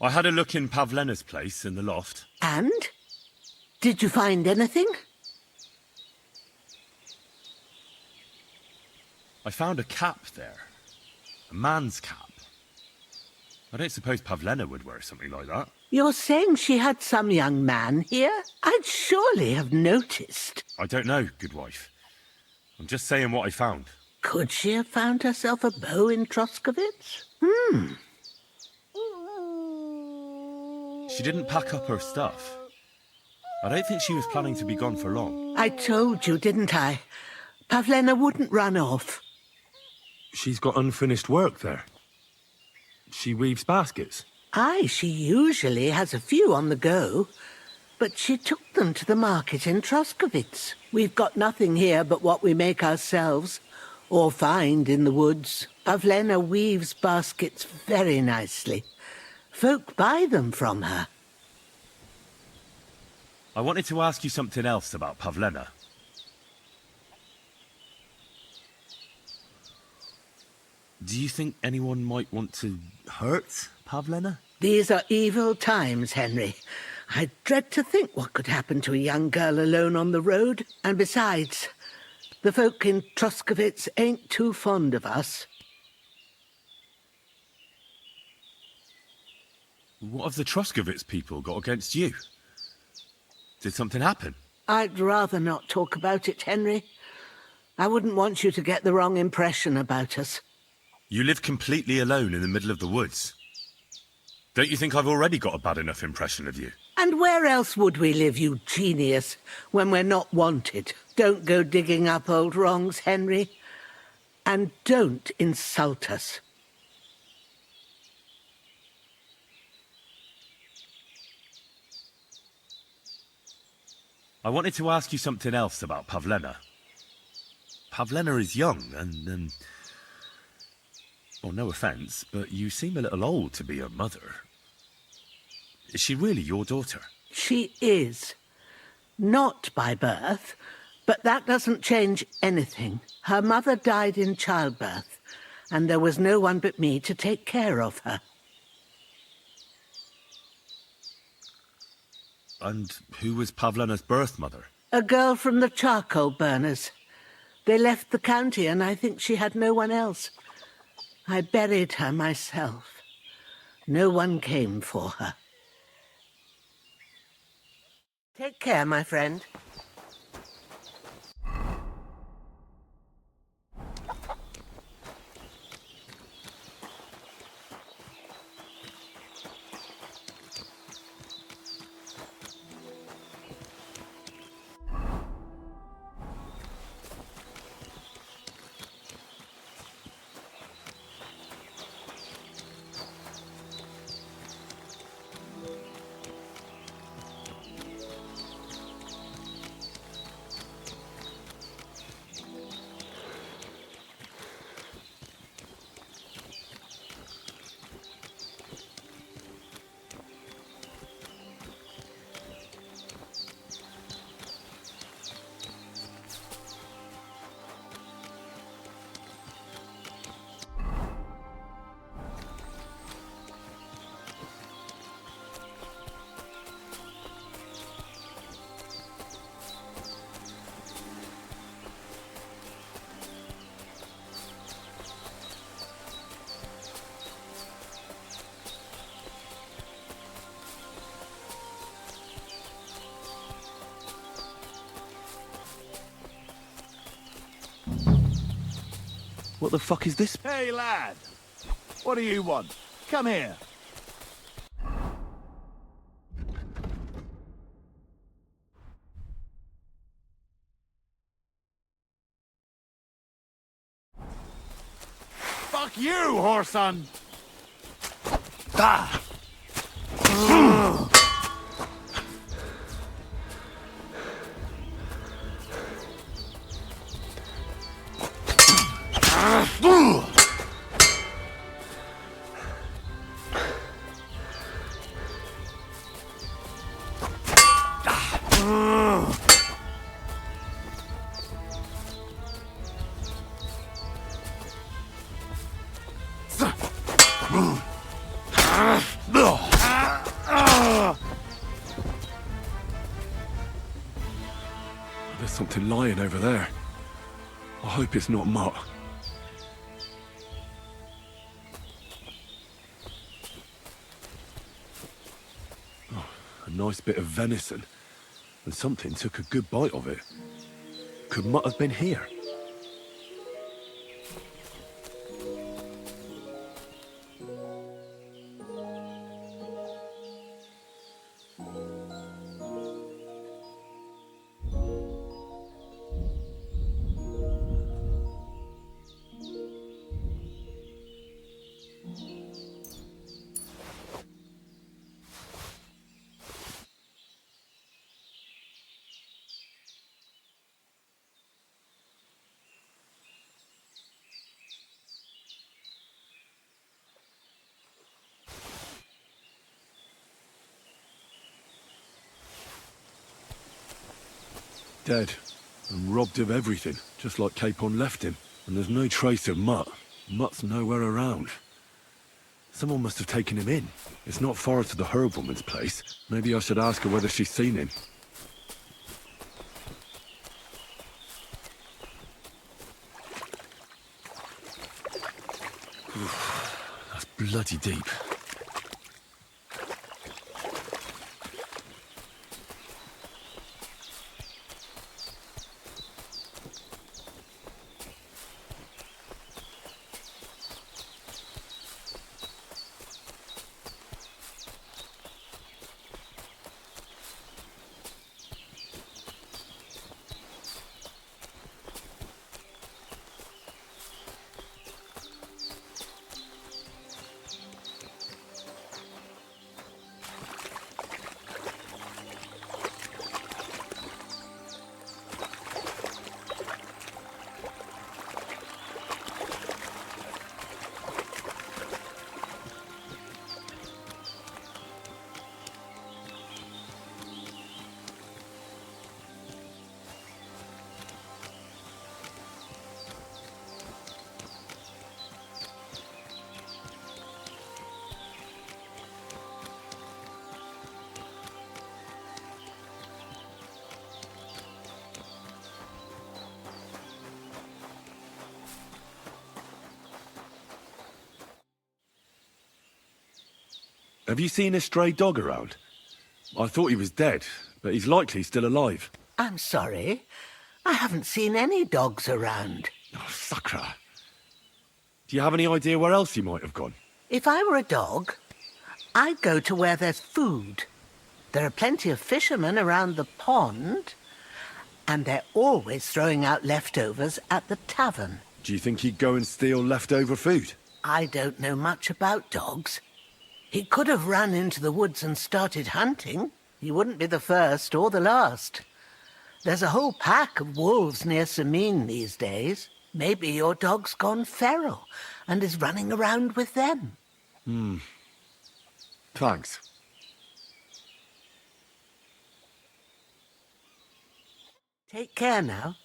Speaker 3: I had a look in Pavlena's place in the loft.
Speaker 16: And? Did you find anything?
Speaker 3: I found a cap there. A man's cap. I don't suppose Pavlena would wear something like that.
Speaker 16: You're saying she had some young man here? I'd surely have noticed.
Speaker 3: I don't know, good wife. I'm just saying what I found.
Speaker 16: Could she have found herself a bow in Troskowitz?
Speaker 3: She didn't pack up her stuff. I don't think she was planning to be gone for long.
Speaker 16: I told you, didn't I? Pavlena wouldn't run off.
Speaker 3: She's got unfinished work there. She weaves baskets.
Speaker 16: Aye, she usually has a few on the go. But she took them to the market in Troskowitz. We've got nothing here but what we make ourselves, or find in the woods. Pavlena weaves baskets very nicely. Folk buy them from her.
Speaker 3: I wanted to ask you something else about Pavlena. Do you think anyone might want to hurt Pavlena?
Speaker 16: These are evil times, Henry. I dread to think what could happen to a young girl alone on the road. And besides, the folk in Troskowitz ain't too fond of us.
Speaker 3: What have the Troskowitz people got against you? Did something happen?
Speaker 16: I'd rather not talk about it, Henry. I wouldn't want you to get the wrong impression about us.
Speaker 3: You live completely alone in the middle of the woods. Don't you think I've already got a bad enough impression of you?
Speaker 16: And where else would we live, you genius, when we're not wanted? Don't go digging up old wrongs, Henry. And don't insult us.
Speaker 3: I wanted to ask you something else about Pavlena. Pavlena is young and, well, no offence, but you seem a little old to be her mother. Is she really your daughter?
Speaker 16: She is. Not by birth, but that doesn't change anything. Her mother died in childbirth, and there was no one but me to take care of her.
Speaker 3: And who was Pavlena's birth mother?
Speaker 16: A girl from the charcoal burners. They left the county and I think she had no one else. I buried her myself. No one came for her.
Speaker 7: Take care, my friend.
Speaker 8: What the fuck is this?
Speaker 2: Hey, lad! What do you want? Come here. Fuck you, whoreson! Ah!
Speaker 3: There's something lying over there. I hope it's not Mutt. Oh, a nice bit of venison. And something took a good bite of it. Could Mutt have been here? Dead, and robbed of everything, just like Capon left him. And there's no trace of Mutt. Mutt's nowhere around. Someone must have taken him in. It's not far to the herb woman's place. Maybe I should ask her whether she's seen him. That's bloody deep. Have you seen a stray dog around? I thought he was dead, but he's likely still alive.
Speaker 16: I'm sorry. I haven't seen any dogs around.
Speaker 3: Oh, Sakra. Do you have any idea where else he might have gone?
Speaker 16: If I were a dog, I'd go to where there's food. There are plenty of fishermen around the pond, and they're always throwing out leftovers at the tavern.
Speaker 3: Do you think he'd go and steal leftover food?
Speaker 16: I don't know much about dogs. He could have run into the woods and started hunting. He wouldn't be the first or the last. There's a whole pack of wolves near Samin these days. Maybe your dog's gone feral and is running around with them.
Speaker 3: Thanks.
Speaker 16: Take care now.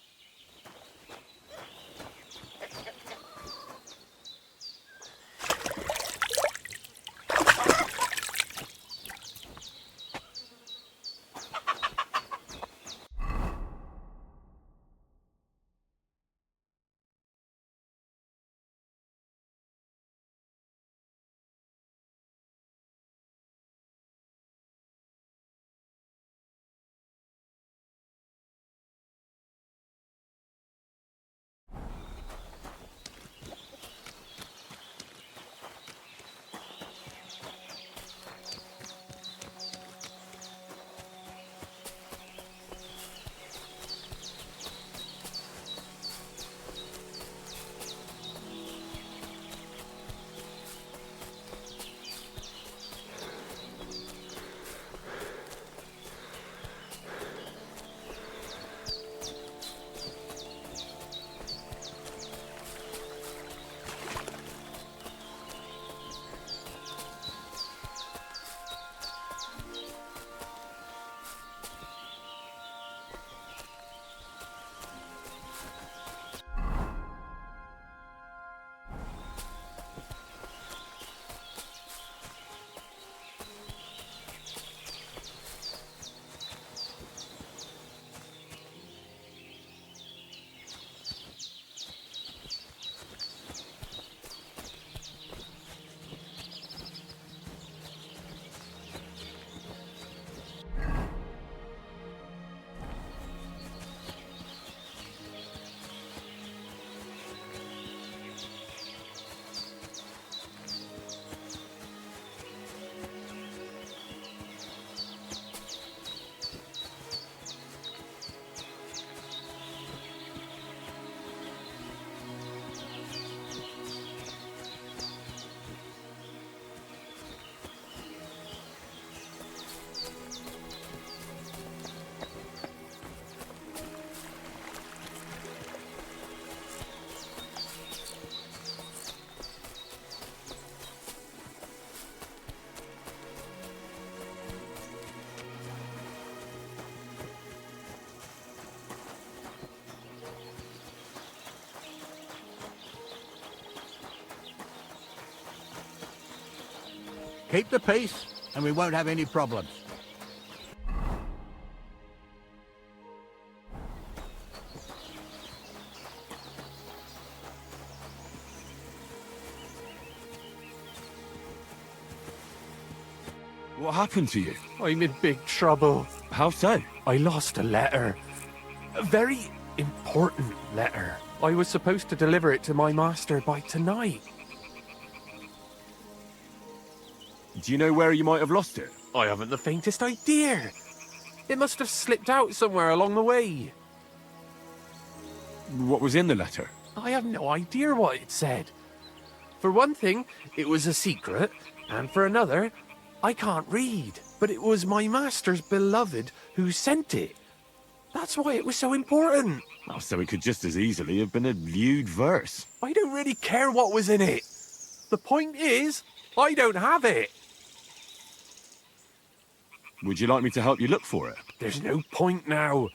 Speaker 2: Keep the peace, and we won't have any problems.
Speaker 3: What happened to you?
Speaker 14: I'm in big trouble.
Speaker 3: How so?
Speaker 14: I lost a letter. A very important letter. I was supposed to deliver it to my master by tonight.
Speaker 3: Do you know where you might have lost it?
Speaker 14: I haven't the faintest idea. It must have slipped out somewhere along the way.
Speaker 3: What was in the letter?
Speaker 14: I have no idea what it said. For one thing, it was a secret, and for another, I can't read. But it was my master's beloved who sent it. That's why it was so important.
Speaker 3: Oh, so it could just as easily have been a lewd verse.
Speaker 14: I don't really care what was in it. The point is, I don't have it.
Speaker 3: Would you like me to help you look for it?
Speaker 14: There's no point now.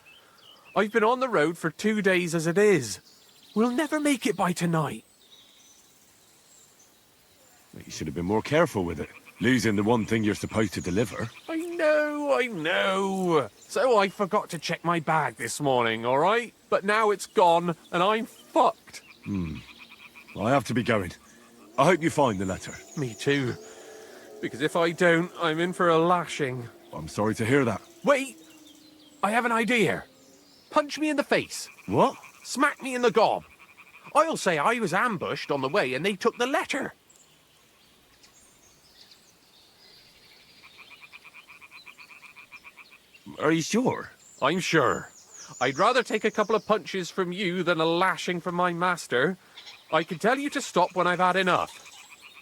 Speaker 14: I've been on the road for 2 days as it is. We'll never make it by tonight.
Speaker 3: You should have been more careful with it. Losing the one thing you're supposed to deliver.
Speaker 14: I know. So I forgot to check my bag this morning, all right? But now it's gone, and I'm fucked.
Speaker 3: I have to be going. I hope you find the letter.
Speaker 14: Me too.
Speaker 17: Because if I don't, I'm in for a lashing.
Speaker 3: I'm sorry to hear that.
Speaker 17: Wait! I have an idea. Punch me in the face.
Speaker 3: What?
Speaker 17: Smack me in the gob. I'll say I was ambushed on the way and they took the letter.
Speaker 3: Are you sure?
Speaker 17: I'm sure. I'd rather take a couple of punches from you than a lashing from my master. I can tell you to stop when I've had enough.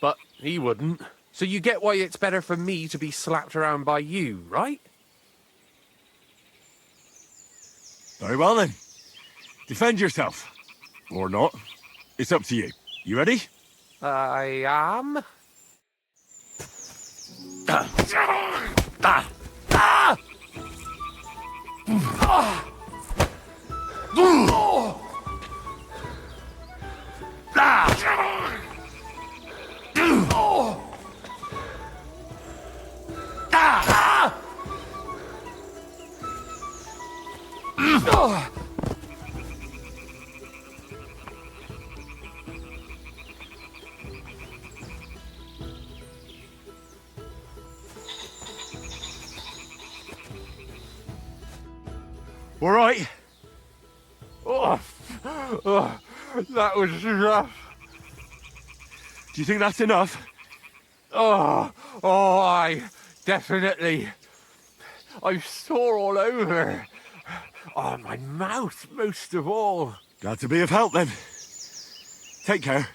Speaker 17: But he wouldn't. So you get why it's better for me to be slapped around by you, right?
Speaker 3: Very well then. Defend yourself. Or not. It's up to you. You ready?
Speaker 17: I am.
Speaker 3: All right.
Speaker 17: That was rough.
Speaker 3: Do you think that's enough?
Speaker 17: I definitely. I'm sore all over. Oh, my mouth most of all.
Speaker 3: Glad to be of help then. Take care.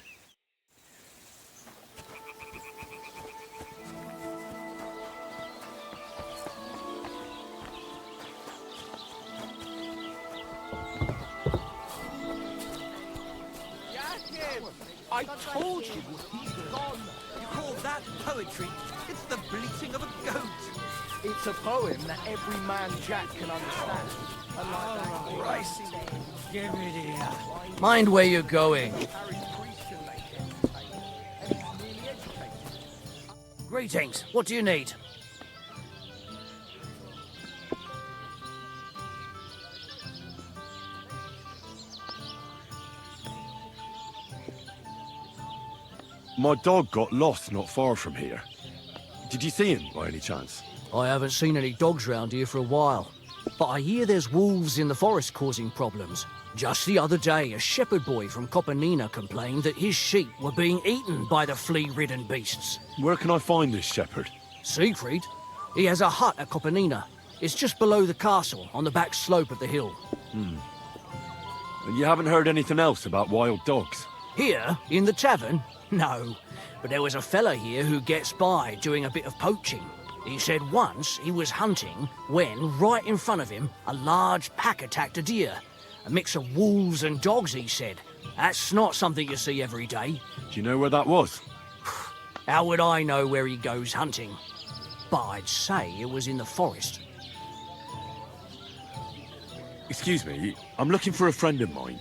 Speaker 10: I told you he's gone. You call that poetry? It's the bleating of a goat.
Speaker 15: It's a poem that every man Jack can understand.
Speaker 20: Christ. Give it here. Mind where you're going. Greetings. What do you need?
Speaker 3: My dog got lost not far from here. Did you see him by any chance?
Speaker 20: I haven't seen any dogs round here for a while, but I hear there's wolves in the forest causing problems. Just the other day, a shepherd boy from Kopanina complained that his sheep were being eaten by the flea-ridden beasts.
Speaker 3: Where can I find this shepherd?
Speaker 20: Siegfried? He has a hut at Kopanina. It's just below the castle, on the back slope of the hill.
Speaker 3: And you haven't heard anything else about wild dogs?
Speaker 20: Here, in the tavern? No, but there was a fella here who gets by doing a bit of poaching. He said once he was hunting when, right in front of him, a large pack attacked a deer. A mix of wolves and dogs, he said. That's not something you see every day.
Speaker 3: Do you know where that was?
Speaker 20: How would I know where he goes hunting? But I'd say it was in the forest.
Speaker 3: Excuse me, I'm looking for a friend of mine.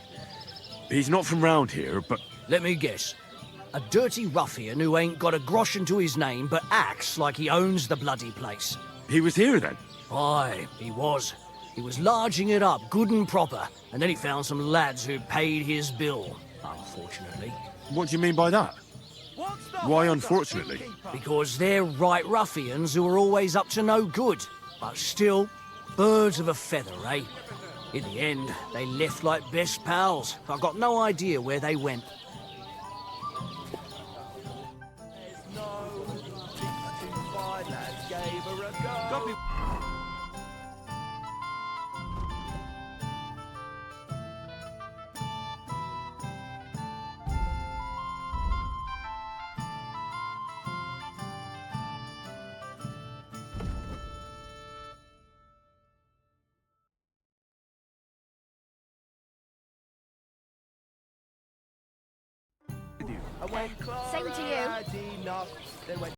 Speaker 3: He's not from round here, but...
Speaker 20: Let me guess. A dirty ruffian who ain't got a groschen to his name but acts like he owns the bloody place.
Speaker 3: He was here then?
Speaker 20: Aye, he was. He was larging it up good and proper, and then he found some lads who paid his bill, unfortunately.
Speaker 3: What do you mean by that? Why unfortunately?
Speaker 20: Because they're right ruffians who are always up to no good. But still, birds of a feather, eh? In the end, they left like best pals. I've got no idea where they went.
Speaker 19: Same to you.
Speaker 10: Then went